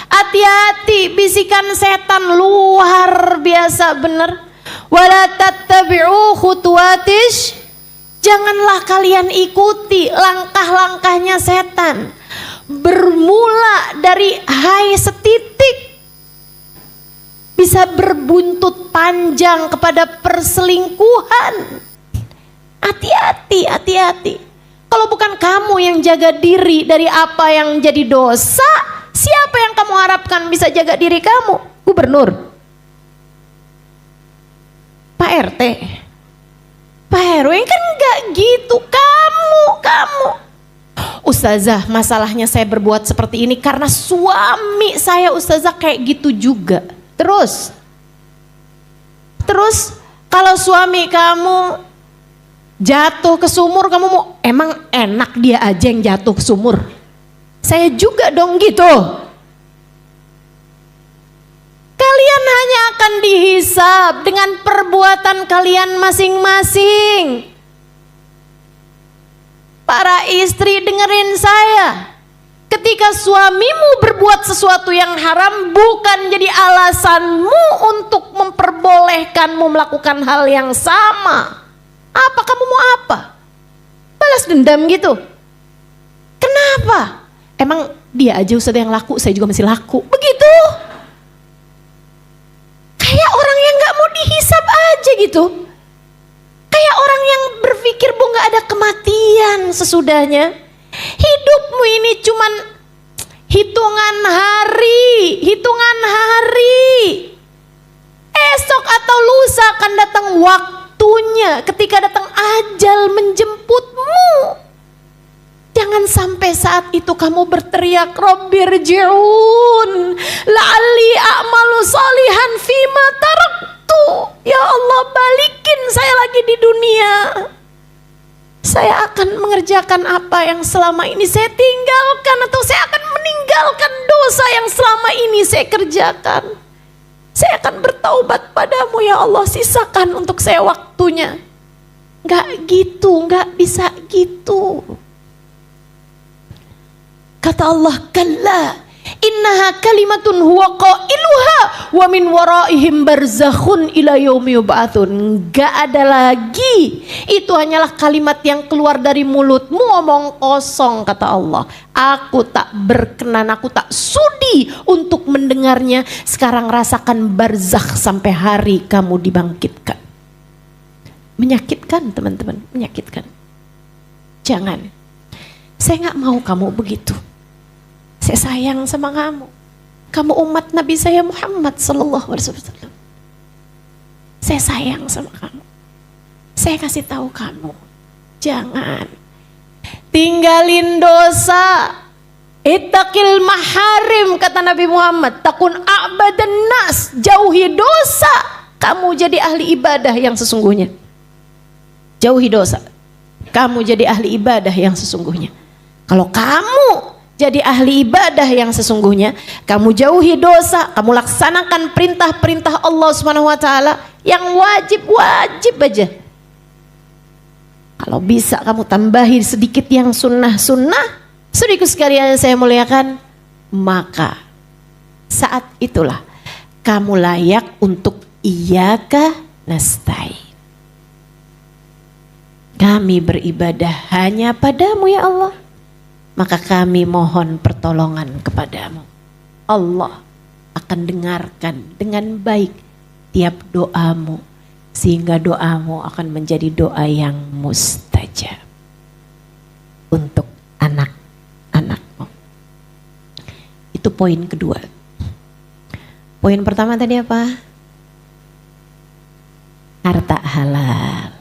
Hati-hati, bisikan setan luar biasa bener. Wala tattabi'u khutuwatish. Janganlah kalian ikuti langkah-langkahnya setan. Bermula dari hai setitik, bisa berbuntut panjang kepada perselingkuhan. Hati-hati. Kalau bukan kamu yang jaga diri dari apa yang jadi dosa, siapa yang kamu harapkan bisa jaga diri kamu? Gubernur? Pak RT? Pak RW? Kan enggak gitu, kamu. Ustazah, masalahnya saya berbuat seperti ini karena suami saya Ustazah kayak gitu juga. Terus kalau suami kamu jatuh ke sumur, kamu mau emang enak dia aja yang jatuh ke sumur? Saya juga dong gitu. Kalian hanya akan dihisab dengan perbuatan kalian masing-masing. Para istri dengerin saya. Ketika suamimu berbuat sesuatu yang haram, bukan jadi alasanmu untuk memperbolehkanmu melakukan hal yang sama. Apa kamu mau apa? Balas dendam gitu? Kenapa? Emang dia aja Ustaz yang laku, saya juga masih laku. Begitu? Kayak orang yang gak mau dihisab aja gitu. Kayak orang yang berpikir bu gak ada kematian sesudahnya. Hidupmu ini cuman hitungan hari. Esok atau lusa akan datang waktunya, ketika datang ajal menjemputmu. Jangan sampai saat itu kamu berteriak, Rabbirji'un la'alli a'malu salihan fima taraktu. Ya Allah, balikin saya lagi di dunia. Saya akan mengerjakan apa yang selama ini saya tinggalkan, atau saya akan meninggalkan dosa yang selama ini saya kerjakan. Saya akan bertaubat padamu ya Allah, sisakan untuk saya waktunya. Gak gitu, gak bisa gitu. Kata Allah, kalla innaha kalimatun huwa qailuha wa min waraihim barzakhun ila yaumi yub'atsun. Enggak ada lagi, itu hanyalah kalimat yang keluar dari mulutmu, omong kosong. Kata Allah, aku tak berkenan, aku tak sudi untuk mendengarnya. Sekarang rasakan barzakh sampai hari kamu dibangkitkan. Menyakitkan teman-teman, menyakitkan. Jangan, saya gak mau kamu begitu. Saya sayang sama kamu. Kamu umat Nabi saya Muhammad sallallahu alaihi wasallam. Saya sayang sama kamu. Saya kasih tahu kamu, Jangan. Tinggalin dosa. Ittaqil maharim, kata Nabi Muhammad. Takun a'badan nas. Jauhi dosa. Kamu jadi ahli ibadah yang sesungguhnya. Jauhi dosa. Kamu jadi ahli ibadah yang sesungguhnya. Kalau kamu jadi ahli ibadah yang sesungguhnya, kamu jauhi dosa, kamu laksanakan perintah-perintah Allah Subhanahu wa taala yang wajib-wajib aja. Kalau bisa kamu tambahin sedikit yang sunnah-sunnah, saudaraku sekalian yang saya muliakan, maka saat itulah kamu layak untuk iyyaka nasta'in. Kami beribadah hanya padamu ya Allah, maka kami mohon pertolongan kepadamu. Allah akan dengarkan dengan baik tiap doamu, sehingga doamu akan menjadi doa yang mustajab untuk anak-anakmu. Itu poin kedua. Poin pertama tadi apa? Harta halal.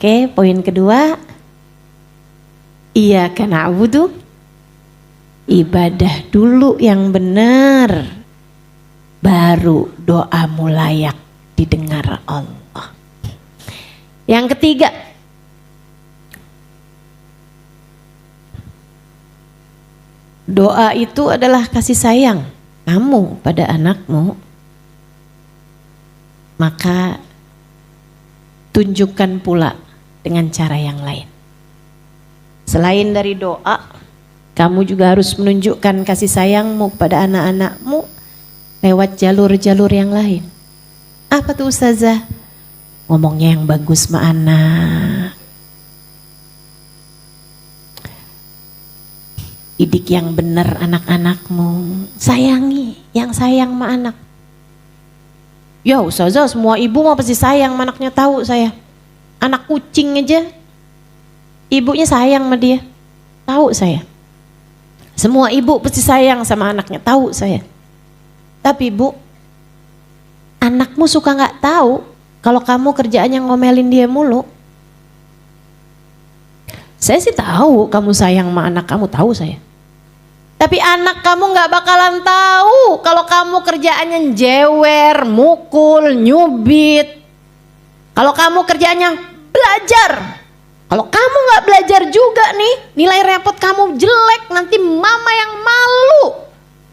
Oke, poin kedua, iyyaka na'budu, ibadah dulu yang benar, baru doamu layak didengar Allah. Yang ketiga, doa itu adalah kasih sayang kamu pada anakmu, maka tunjukkan pula dengan cara yang lain. Selain dari doa, kamu juga harus menunjukkan kasih sayangmu pada anak-anakmu lewat jalur-jalur yang lain. Apa tuh Ustazah? Ngomongnya yang bagus sama anak. Didik yang benar anak-anakmu. Sayangi yang sayang sama anak. Ya Ustazah, semua ibu mah pasti sayang sama anaknya, tahu saya. Anak kucing aja ibunya sayang sama dia, tahu saya. Semua ibu pasti sayang sama anaknya, tahu saya. Tapi Bu, anakmu suka gak tahu kalau kamu kerjaannya ngomelin dia mulu. Saya sih tahu kamu sayang sama anak kamu, tahu saya. Tapi anak kamu gak bakalan tahu kalau kamu kerjaannya jewer, mukul, nyubit. Kalau kamu kerjaannya belajar. Kalau kamu gak belajar juga nih, nilai repot kamu jelek, nanti mama yang malu.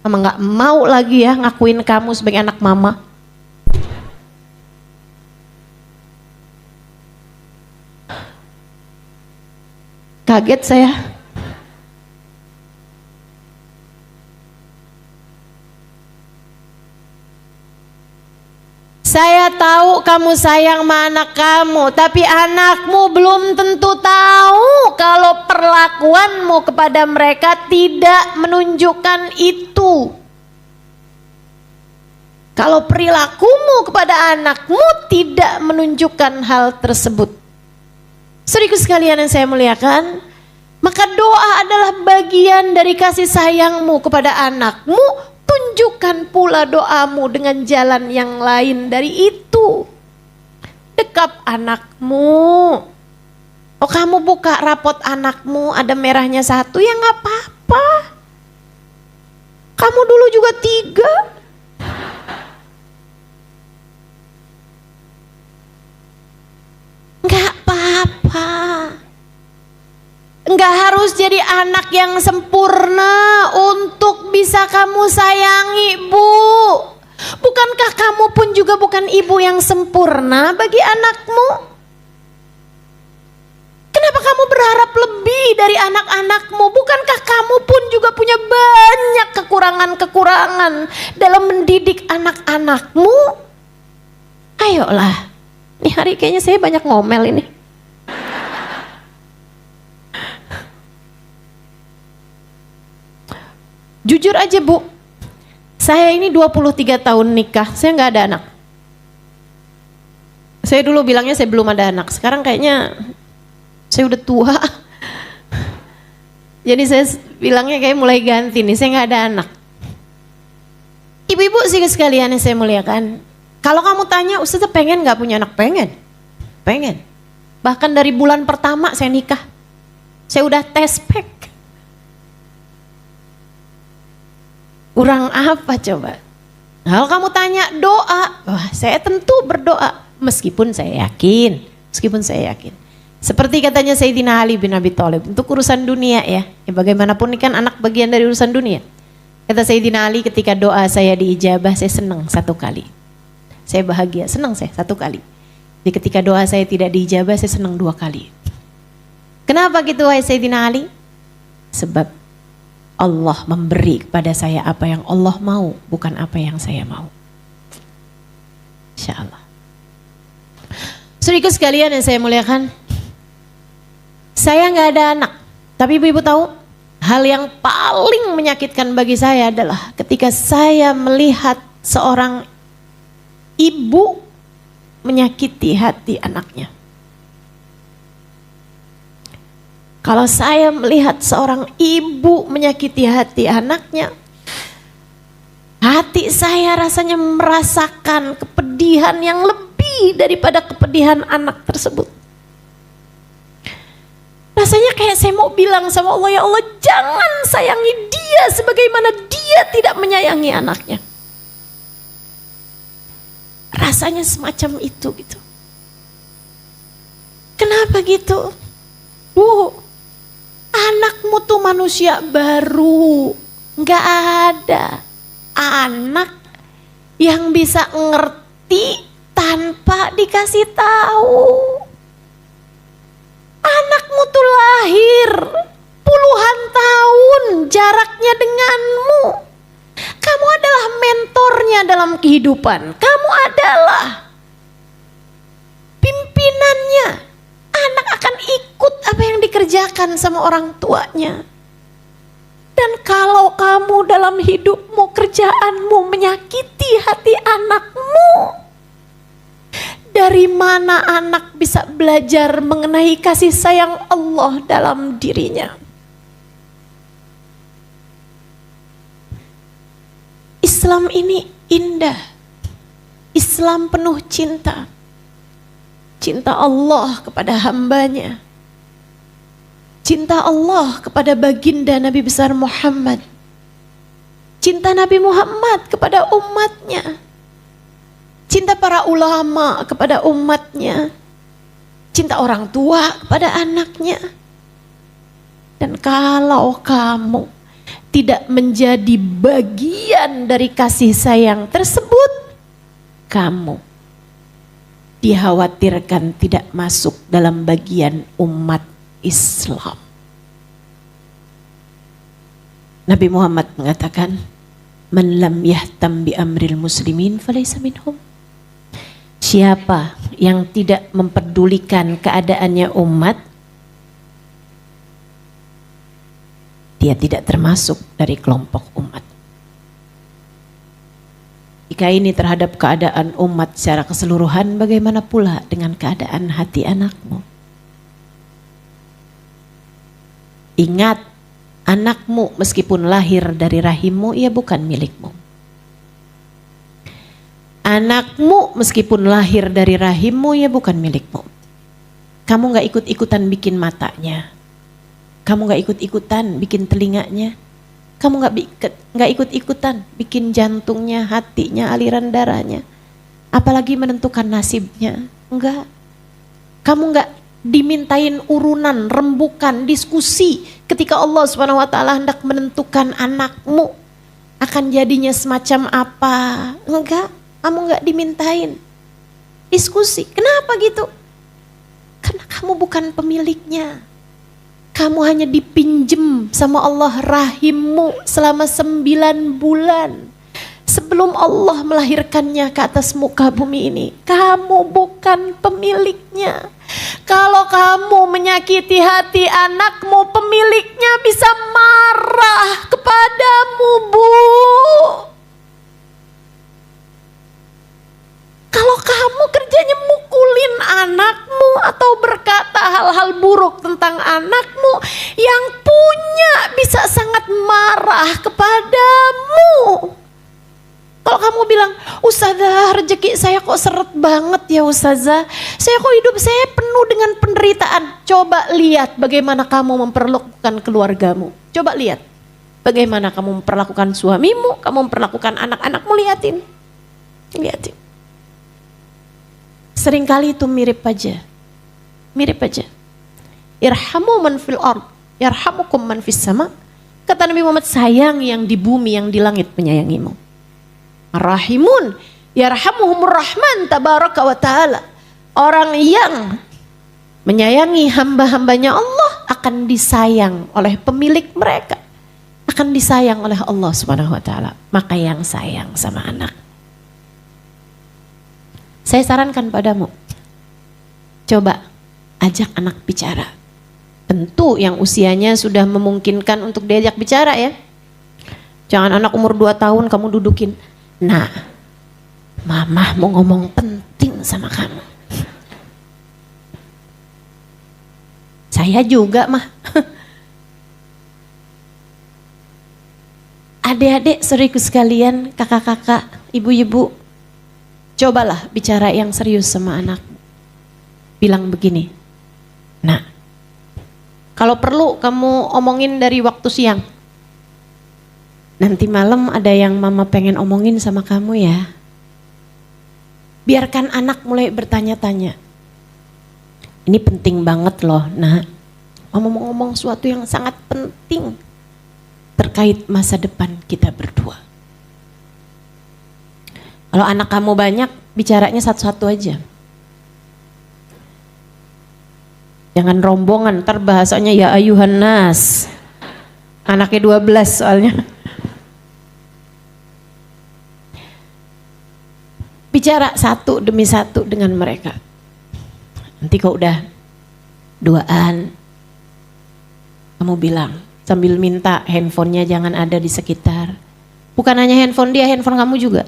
Mama gak mau lagi ya ngakuin kamu sebagai anak mama. Kaget saya. Saya tahu kamu sayang sama anak kamu, tapi anakmu belum tentu tahu kalau perlakuanmu kepada mereka tidak menunjukkan itu. Kalau perilakumu kepada anakmu tidak menunjukkan hal tersebut. Saudaraku sekalian yang saya muliakan, maka doa adalah bagian dari kasih sayangmu kepada anakmu. Tunjukkan pula doamu dengan jalan yang lain dari itu. Dekap anakmu. Oh, kamu buka rapot anakmu ada merahnya 1, ya gak apa-apa. Kamu dulu juga 3. Gak apa-apa. Enggak harus jadi anak yang sempurna untuk bisa kamu sayangi, Bu. Bukankah kamu pun juga bukan ibu yang sempurna bagi anakmu? Kenapa kamu berharap lebih dari anak-anakmu? Bukankah kamu pun juga punya banyak kekurangan-kekurangan dalam mendidik anak-anakmu? Ayolah. Nih hari kayaknya saya banyak ngomel ini. Jujur aja Bu, saya ini 23 tahun nikah, saya nggak ada anak. Saya dulu bilangnya saya belum ada anak, sekarang kayaknya saya udah tua. Jadi saya bilangnya kayak mulai ganti nih, saya nggak ada anak. Ibu-ibu sih sekalian yang saya muliakan, kalau kamu tanya Ustazah pengen nggak punya anak? Pengen. Bahkan dari bulan pertama saya nikah. Saya udah tes pack. Kurang apa coba? Kalau kamu tanya doa, wah saya tentu berdoa. Meskipun saya yakin. Seperti katanya Sayyidina Ali bin Abi Thalib, untuk urusan dunia ya bagaimanapun ini kan anak bagian dari urusan dunia. Kata Sayyidina Ali, ketika doa saya diijabah, saya senang 1 kali. Saya bahagia, senang saya 1 kali. Jadi ketika doa saya tidak diijabah, saya senang 2 kali. Kenapa gitu wahai Sayyidina Ali? Sebab Allah memberi kepada saya apa yang Allah mau, bukan apa yang saya mau. Insya Allah. Saudaraku sekalian yang saya muliakan, saya nggak ada anak, tapi ibu-ibu tahu, hal yang paling menyakitkan bagi saya adalah ketika saya melihat seorang ibu menyakiti hati anaknya. Kalau saya melihat seorang ibu menyakiti hati anaknya, hati saya rasanya merasakan kepedihan yang lebih daripada kepedihan anak tersebut. Rasanya kayak saya mau bilang sama Allah, ya Allah jangan sayangi dia sebagaimana dia tidak menyayangi anaknya. Rasanya semacam itu gitu. Kenapa gitu? Anakmu tuh manusia baru, nggak ada anak yang bisa ngerti tanpa dikasih tahu. Anakmu tuh lahir puluhan tahun jaraknya denganmu. Kamu adalah mentornya dalam kehidupan. Kamu adalah pimpinannya. Anak akan ikut apa yang dikerjakan sama orang tuanya. Dan kalau kamu dalam hidupmu, kerjaanmu menyakiti hati anakmu, dari mana anak bisa belajar mengenai kasih sayang Allah dalam dirinya? Islam ini indah. Islam penuh cinta. Cinta Allah kepada hambanya. Cinta Allah kepada baginda Nabi besar Muhammad. Cinta Nabi Muhammad kepada umatnya. Cinta para ulama kepada umatnya. Cinta orang tua kepada anaknya. Dan kalau kamu tidak menjadi bagian dari kasih sayang tersebut, kamu dikhawatirkan tidak masuk dalam bagian umat Islam. Nabi Muhammad mengatakan, "Man lam yahtam bi amril muslimin falaysa minhum." Siapa yang tidak memperdulikan keadaannya umat, dia tidak termasuk dari kelompok umat. Jika ini terhadap keadaan umat secara keseluruhan, bagaimana pula dengan keadaan hati anakmu? Ingat, anakmu meskipun lahir dari rahimmu, ia bukan milikmu. Anakmu meskipun lahir dari rahimmu, ia bukan milikmu. Kamu gak ikut-ikutan bikin matanya. Kamu gak ikut-ikutan bikin telinganya. Kamu gak ikut-ikutan bikin jantungnya, hatinya, aliran darahnya. Apalagi menentukan nasibnya. Enggak. Kamu gak dimintain urunan, rembukan, diskusi ketika Allah SWT hendak menentukan anakmu akan jadinya semacam apa. Enggak. Kamu gak dimintain diskusi. Kenapa gitu? Karena kamu bukan pemiliknya. Kamu hanya dipinjem sama Allah rahimmu selama 9 bulan. Sebelum Allah melahirkannya ke atas muka bumi ini. Kamu bukan pemiliknya. Kalau kamu menyakiti hati anakmu, pemiliknya bisa marah kepadamu, Bu. Kalau kamu kerjanya mukulin anakmu atau berkata hal-hal buruk tentang anakmu, yang punya bisa sangat marah kepadamu. Kalau kamu bilang, Ustazah rezeki saya kok seret banget ya Ustazah. Saya kok hidup saya penuh dengan penderitaan. Coba lihat bagaimana kamu memperlakukan keluargamu. Coba lihat bagaimana kamu memperlakukan suamimu, kamu memperlakukan anak-anakmu, lihatin. Lihatin. Seringkali itu mirip aja. Mirip aja. Irhamu man fil ard, yarhamukum man fis sama. Kata Nabi Muhammad, sayang yang di bumi, yang di langit menyayangimu. Rahimun, yarhamuhumur rahman tabaraka wa ta'ala. Orang yang menyayangi hamba-hambanya Allah akan disayang oleh pemilik mereka. Akan disayang oleh Allah subhanahu wa ta'ala. Maka yang sayang sama anak. Saya sarankan padamu, coba ajak anak bicara. Tentu yang usianya sudah memungkinkan untuk diajak bicara ya. Jangan anak umur 2 tahun kamu dudukin. Nah, mama mau ngomong penting sama kamu. Saya juga mah. Adik-adik, saudaraku sekalian, kakak-kakak, ibu-ibu, cobalah bicara yang serius sama anak. Bilang begini, nah, kalau perlu kamu omongin dari waktu siang. Nanti malam ada yang mama pengen omongin sama kamu ya. Biarkan anak mulai bertanya-tanya. Ini penting banget loh, nah. Mama mau ngomong sesuatu yang sangat penting terkait masa depan kita berdua. Kalau anak kamu banyak, bicaranya satu-satu aja. Jangan rombongan, ntar bahasanya ya ayuhan nas. Anaknya 12 soalnya. Bicara satu demi satu dengan mereka. Nanti kau udah duaan, kamu bilang sambil minta handphonenya jangan ada di sekitar. Bukan hanya handphone dia, handphone kamu juga.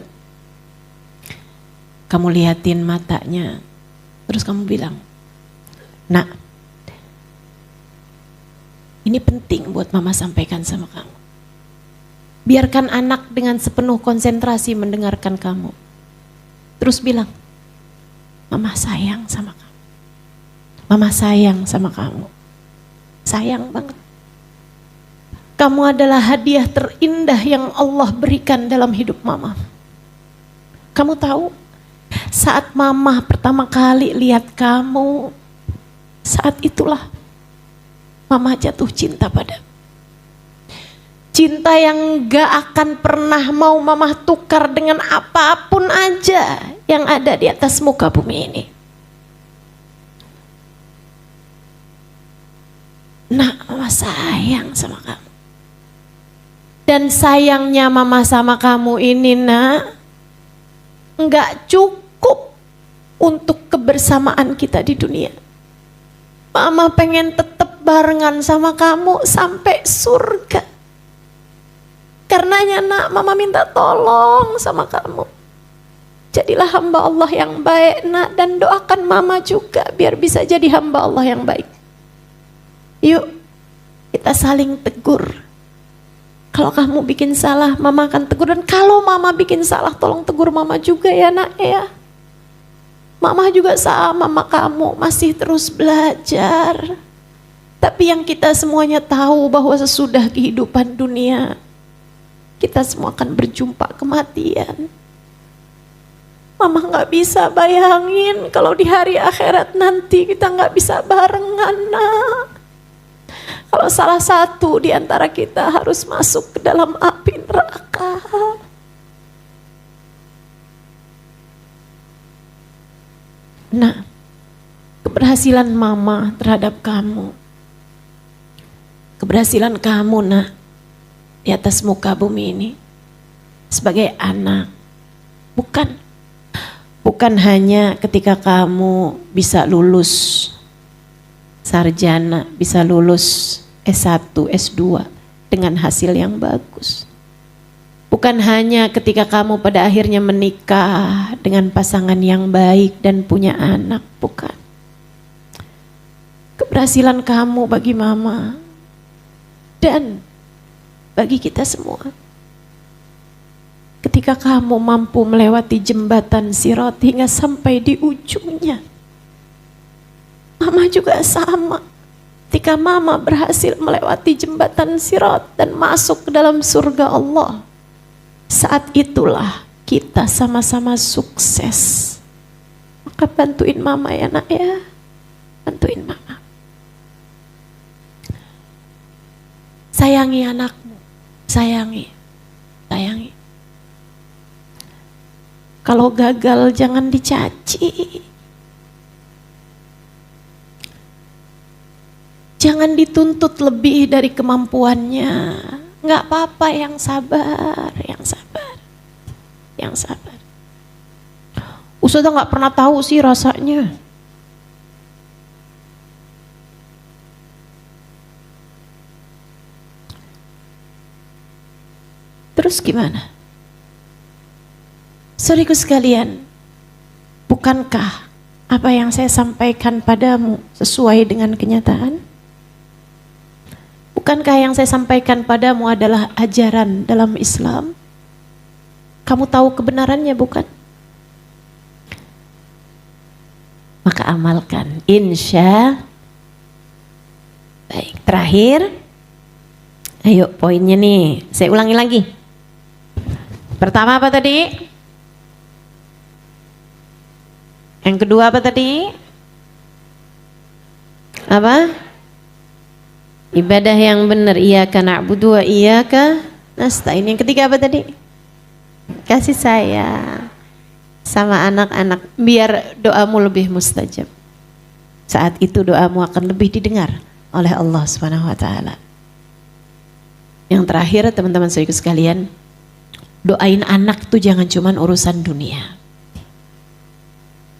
Kamu liatin matanya, terus kamu bilang, nak, ini penting buat mama sampaikan sama kamu. Biarkan anak dengan sepenuh konsentrasi mendengarkan kamu. Terus bilang, mama sayang sama kamu. Mama sayang sama kamu. Sayang banget. Kamu adalah hadiah terindah yang Allah berikan dalam hidup mama. Kamu tahu, saat mama pertama kali lihat kamu, saat itulah mama jatuh cinta padamu. Cinta yang gak akan pernah mau mama tukar dengan apapun aja yang ada di atas muka bumi ini. Nak, mama sayang sama kamu. Dan sayangnya mama sama kamu ini, nak, gak cukup untuk kebersamaan kita di dunia. Mama pengen tetap barengan sama kamu sampai surga. Karenanya nak, mama minta tolong sama kamu. Jadilah hamba Allah yang baik nak, dan doakan mama juga biar bisa jadi hamba Allah yang baik. Yuk kita saling tegur. Kalau kamu bikin salah, mama akan tegur. Dan kalau mama bikin salah, tolong tegur mama juga ya nak ya. Mama juga sama sama kamu, masih terus belajar. Tapi yang kita semuanya tahu bahwa sesudah kehidupan dunia, kita semua akan berjumpa kematian. Mama gak bisa bayangin kalau di hari akhirat nanti kita gak bisa barengan nak. Kalau salah satu di antara kita harus masuk ke dalam api neraka. Nah, keberhasilan mama terhadap kamu, keberhasilan kamu nak di atas muka bumi ini sebagai anak, bukan hanya ketika kamu bisa lulus sarjana, bisa lulus S1, S2 dengan hasil yang bagus. Bukan hanya ketika kamu pada akhirnya menikah dengan pasangan yang baik dan punya anak, bukan. Keberhasilan kamu bagi mama dan bagi kita semua ketika kamu mampu melewati jembatan Sirat hingga sampai di ujungnya. Mama juga sama. Ketika mama berhasil melewati jembatan Sirat dan masuk ke dalam surga Allah, saat itulah kita sama-sama sukses. Maka bantuin mama ya nak ya, bantuin mama. Sayangi anakmu, sayangi. Kalau gagal jangan dicaci. Jangan dituntut lebih dari kemampuannya. Nggak apa-apa, yang sabar. Ustazah nggak pernah tahu sih rasanya. Terus gimana? Saudaraku sekalian, bukankah apa yang saya sampaikan padamu sesuai dengan kenyataan? Bukankah yang saya sampaikan padamu adalah ajaran dalam Islam? Kamu tahu kebenarannya bukan? Maka amalkan, insya. Baik, terakhir. Ayo poinnya nih, saya ulangi lagi. Pertama apa tadi? Yang kedua apa tadi? Apa? Ibadah yang benar, iyyaka na'budu wa iyyaka nasta'in. Yang ketiga apa tadi? Kasih sayang sama anak-anak, biar doamu lebih mustajab. Saat itu doamu akan lebih didengar oleh Allah Subhanahu wa taala. Yang terakhir teman-teman saudaraku sekalian, doain anak itu jangan cuma urusan dunia.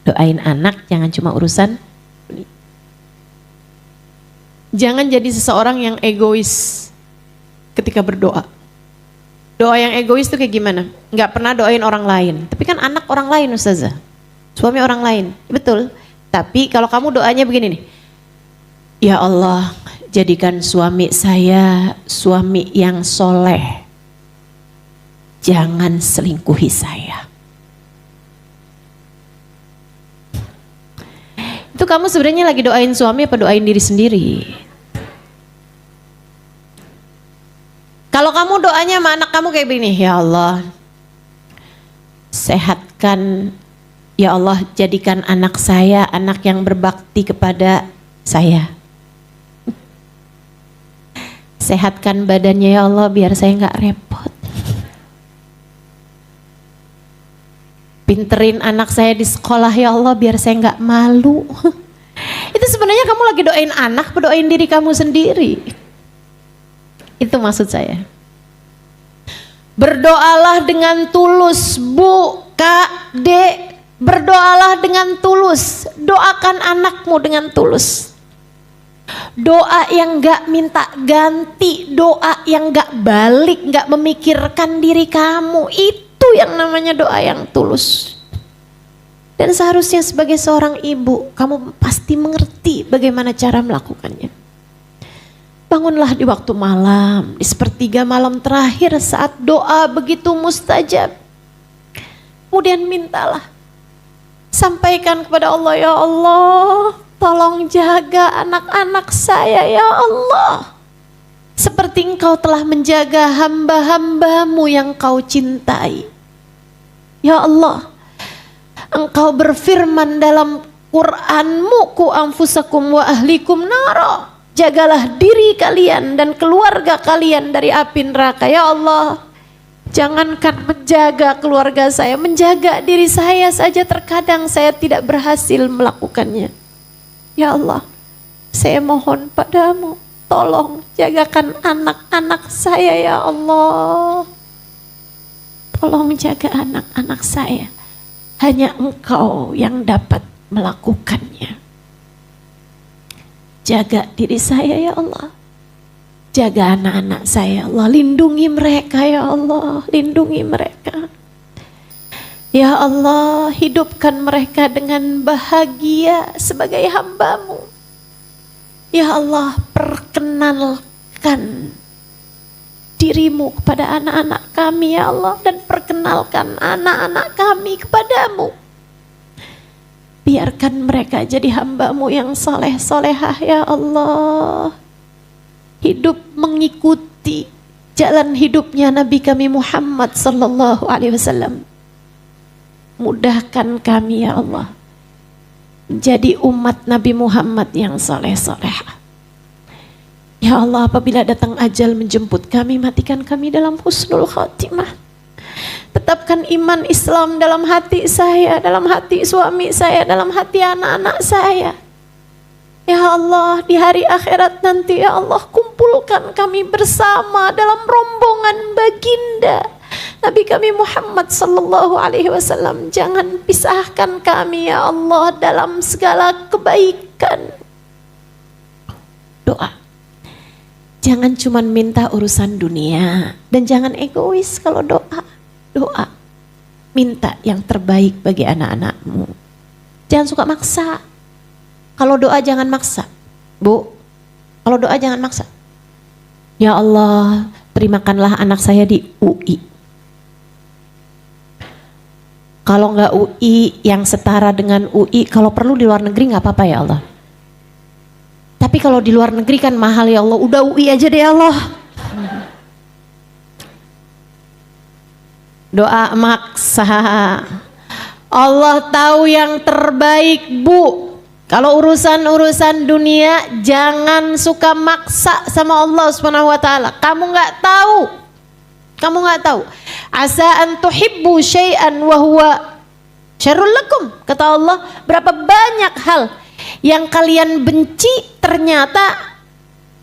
Doain anak jangan cuma urusan dunia. Jangan jadi seseorang yang egois ketika berdoa. Doa yang egois itu kayak gimana? Nggak pernah doain orang lain. Tapi kan anak orang lain Ustazah. Suami orang lain. Betul. Tapi kalau kamu doanya begini nih. Ya Allah, jadikan suami saya suami yang soleh. Jangan selingkuhi saya. Itu kamu sebenarnya lagi doain suami apa doain diri sendiri? Kalau kamu doanya sama anak kamu kayak begini, ya Allah, sehatkan, ya Allah, jadikan anak saya anak yang berbakti kepada saya. Sehatkan badannya ya Allah biar saya nggak repot. Pinterin anak saya di sekolah ya Allah biar saya nggak malu. Itu sebenarnya kamu lagi doain anak, doain diri kamu sendiri. Itu maksud saya. Berdoalah dengan tulus, Bu, Kak, Dek. Berdoalah dengan tulus. Doakan anakmu dengan tulus. Doa yang gak minta ganti, doa yang gak balik, gak memikirkan diri kamu. Itu yang namanya doa yang tulus. Dan seharusnya sebagai seorang ibu, kamu pasti mengerti bagaimana cara melakukannya. Bangunlah di waktu malam, di sepertiga malam terakhir saat doa begitu mustajab. Kemudian mintalah. Sampaikan kepada Allah, ya Allah, tolong jaga anak-anak saya ya Allah. Seperti Engkau telah menjaga hamba-hambamu yang Kau cintai. Ya Allah, Engkau berfirman dalam Qur'an-Mu, ku anfusakum wa ahlikum nara. Jagalah diri kalian dan keluarga kalian dari api neraka. Ya Allah, jangankan menjaga keluarga saya, menjaga diri saya saja terkadang saya tidak berhasil melakukannya. Ya Allah, saya mohon padamu, tolong jagakan anak-anak saya ya Allah. Tolong jaga anak-anak saya. Hanya Engkau yang dapat melakukannya. Jaga diri saya ya Allah. Jaga anak-anak saya ya Allah. Lindungi mereka ya Allah. Lindungi mereka. Ya Allah, hidupkan mereka dengan bahagia sebagai hamba-Mu. Ya Allah, perkenalkan di dirimu kepada anak-anak kami ya Allah, dan perkenalkan anak-anak kami kepadamu. Biarkan mereka jadi hamba-Mu yang soleh solehah ya Allah. Hidup mengikuti jalan hidupnya Nabi kami Muhammad sallallahu alaihi wasallam. Mudahkan kami ya Allah jadi umat Nabi Muhammad yang soleh solehah. Ya Allah, apabila datang ajal menjemput kami, matikan kami dalam husnul khatimah. Tetapkan iman Islam dalam hati saya, dalam hati suami saya, dalam hati anak-anak saya. Ya Allah, di hari akhirat nanti ya Allah, kumpulkan kami bersama dalam rombongan baginda Nabi kami Muhammad sallallahu alaihi wasallam. Jangan pisahkan kami ya Allah dalam segala kebaikan. Doa. Jangan cuma minta urusan dunia, dan jangan egois kalau doa. Doa, minta yang terbaik bagi anak-anakmu. Jangan suka maksa. Kalau doa jangan maksa, Bu. Kalau doa jangan maksa. Ya Allah, terimakanlah anak saya di UI. Kalau nggak UI yang setara dengan UI, kalau perlu di luar negeri nggak apa-apa ya Allah. Tapi kalau di luar negeri kan mahal ya Allah, udah UI aja deh ya Allah. Doa maksa. Allah tahu yang terbaik, Bu. Kalau urusan-urusan dunia jangan suka maksa sama Allah Subhanahu wa taala. Kamu nggak tahu. Kamu nggak tahu. Asa an tuhibbu syai'an wa huwa syarrul lakum. Kata Allah, berapa banyak hal yang kalian benci ternyata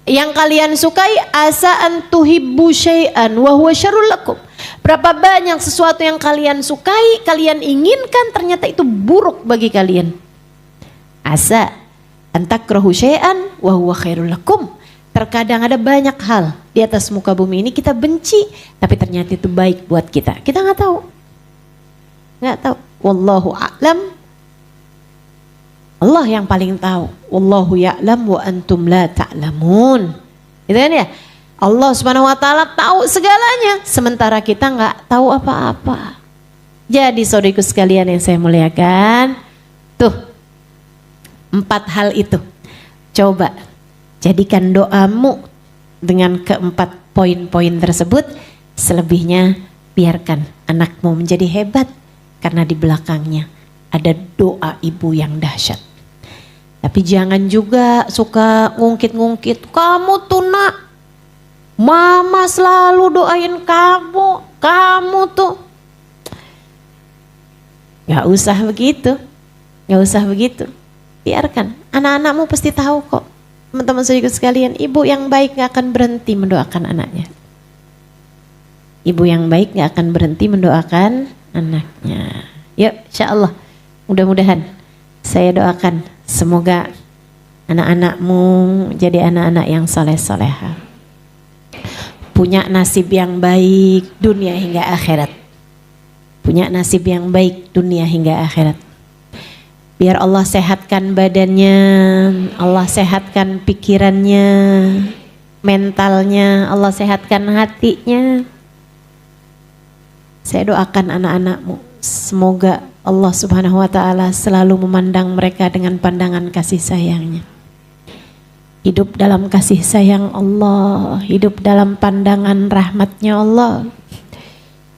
yang kalian sukai. Asa an tuhibbu syai'an wa huwa syarrul lakum. Berapa banyak sesuatu yang kalian sukai, kalian inginkan, ternyata itu buruk bagi kalian. Asa an takrahu syai'an wa huwa khairul lakum. Terkadang ada banyak hal di atas muka bumi ini kita benci, tapi ternyata itu baik buat kita. Kita nggak tahu. Nggak tahu. Wallahu a'lam. Allah yang paling tahu. Wallahu ya'lam wa antum la ta'lamun. Gitu kan ya? Allah Subhanahu wa taala tahu segalanya, sementara kita nggak tahu apa-apa. Jadi saudariku sekalian yang saya muliakan, tuh 4 hal itu. Coba jadikan doamu dengan keempat poin-poin tersebut. Selebihnya biarkan anakmu menjadi hebat, karena di belakangnya ada doa ibu yang dahsyat. Tapi jangan juga suka ngungkit-ngungkit, kamu tuh nak, mama selalu doain kamu tuh. Gak usah begitu, gak usah begitu. Biarkan, anak-anakmu pasti tahu kok. Teman-teman saudara sekalian, ibu yang baik gak akan berhenti mendoakan anaknya. Ibu yang baik gak akan berhenti mendoakan anaknya. Yuk, insya Allah, mudah-mudahan saya doakan semoga anak-anakmu jadi anak-anak yang soleh-soleha, punya nasib yang baik dunia hingga akhirat, punya nasib yang baik dunia hingga akhirat. Biar Allah sehatkan badannya, Allah sehatkan pikirannya, mentalnya, Allah sehatkan hatinya. Saya doakan anak-anakmu, semoga Allah Subhanahu wa taala selalu memandang mereka dengan pandangan kasih sayangnya. Hidup dalam kasih sayang Allah, hidup dalam pandangan rahmatnya Allah,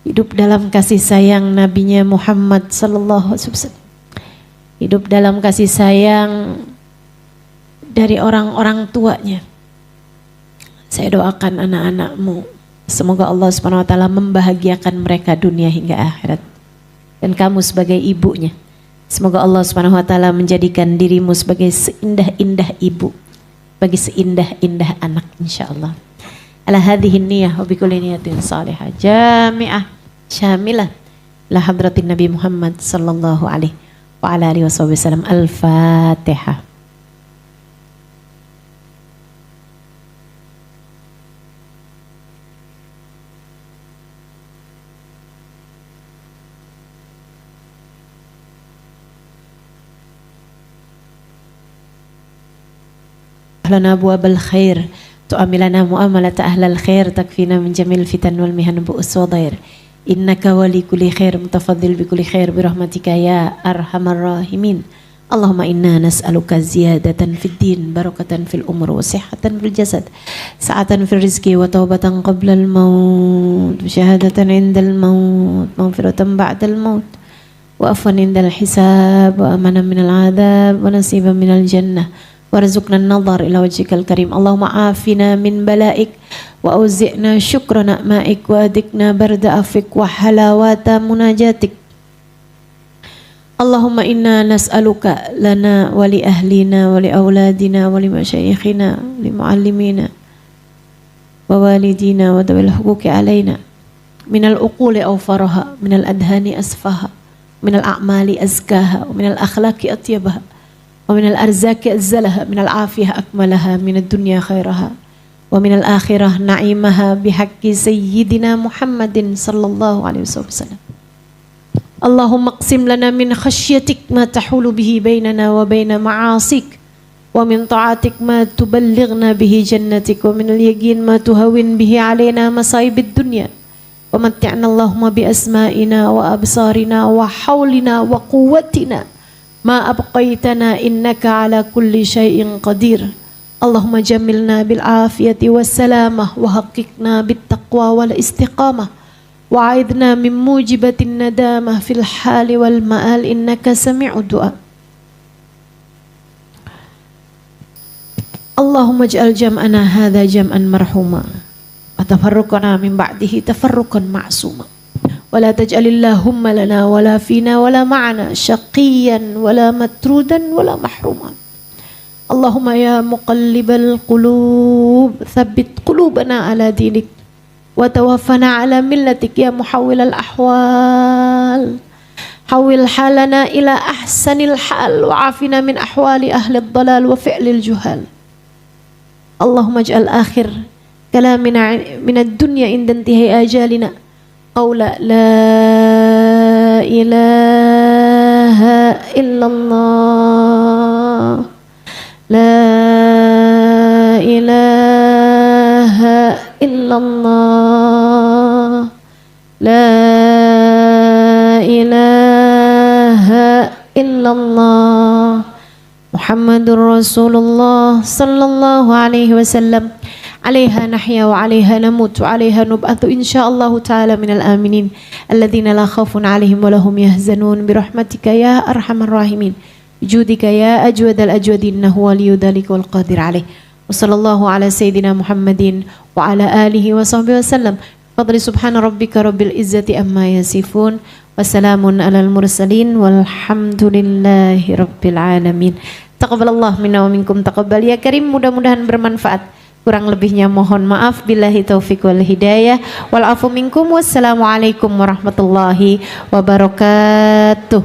hidup dalam kasih sayang Nabinya Muhammad sallallahu alaihi wasallam, hidup dalam kasih sayang dari orang-orang tuanya. Saya doakan anak-anakmu, semoga Allah Subhanahu wa taala membahagiakan mereka dunia hingga akhirat. Dan kamu sebagai ibunya, semoga Allah Subhanahu wa taala menjadikan dirimu sebagai seindah-indah ibu bagi seindah-indah anak, insyaallah. Ala hadhihi niyyah wa bikulli niyatin salihah jami'ah syamilah la hadratin Nabi Muhammad sallallahu alaihi wa ala alihi wasallam. Al-Fatihah. lana abwabal khair tu'amilana mu'amalata ahlal khair, takfina min jamil fitan wal mihan bu'us wa dhair. Innaka wali kulli khair, mutafaddil bi kulli khair, birahmatika ya arhamar rahimin. Allahumma inna nas'aluka ziyadatan fid din, barakatan fil umur, wa sihhatan fil jasad, sa'atan fil rizki, wa taubatan qabla al maut, wa syahadatan indal maut, maghfiratan ba'dal maut, wa afwan indal hisab, wa amanan minal adab, wa nasiban minal jannah, warzuqna an-nadhar ila wajhikal karim. Allahumma afina min balaik, wa auzi'na syukra na'maik, wa adikna barda afik, wa halawata munajatik. Allahumma inna nas'aluka lana wa li ahlina wa li awladina wa li masyayikhina wa li muallimina wa walidina wa dawil huquqi alaina minal uquli awfaraha, minal adhani asfaha, minal a'mali azkaha, wa minal akhlaqi atyabaha, wa minal arzaki azzalaha, minal afiyah akmalaha, minad dunya khairaha, wa minal akhirah na'imaha bihaqqi sayyidina Muhammadin sallallahu alaihi wasallam. Allahumma qsim lana min khasyatik ma tahulu bihi bainana wa baina ma'asik, wa min ta'atik ma tuballighna bihi jannatik, wa min al-yaqin ma tuhawin bihi alaina masaibid dunya, wa matti'na Allahumma bi asma'ina wa absarina wa hawlina wa quwwatina ma abqaitana innaka ala kulli syai'in qadir. Allahumma jamilna bil afiyati was salamah wa haqiqna bit taqwa wal istiqamah, wa'idna min mujibatin nadamah fil hali wal ma'al innaka sami'ud du'a. Allahumma ij'al jam'ana hadha jam'an marhuma, wa tafarruqana min ba'dihi tafarruqan ma'suma, wa la taj'alillahumma lana wa la fina wa la ma'ana syaqiyan wa la matrudan wa la mahruma. Allahumma ya muqallibal qulub thabbit qulubana ala dinik, wa tawaffana ala millatik ya muhawwilal ahwal, hawil halana ila ahsanil hal, wa afina min ahwali ahli dhalal wa fi'lil juhal. Allahumma ij'al akhir kalamina minad dunya inda intihai ajalina qawla la ilaha illallah, la ilaha illallah, la ilaha illallah, Muhammadur Rasulullah sallallahu alaihi wasallam. Alaiha nahya wa alaiha namut wa alaiha nub'athu insyaallah ta'ala minal aminin alladzina la khaufun alaihim wa lahum yahzanun birahmatika ya arhamar rahimin, judika ya ajwadal ajwadin, innahu waliyyu dzalika wal qadir alaih. Wa sallallahu ala sayyidina Muhammadin wa ala alihi wa sahbihi wasallam. Fadli subhana rabbika rabbil izzati amma yasifun, wa salamun alal mursalin walhamdulillahi rabbil alamin. Taqabbalallah minna wa minkum, taqabbal ya karim. Mudah-mudahan bermanfaat. Kurang lebihnya mohon maaf. Billahi taufiq wal hidayah wal afu minkum. Wassalamualaikum warahmatullahi wabarakatuh.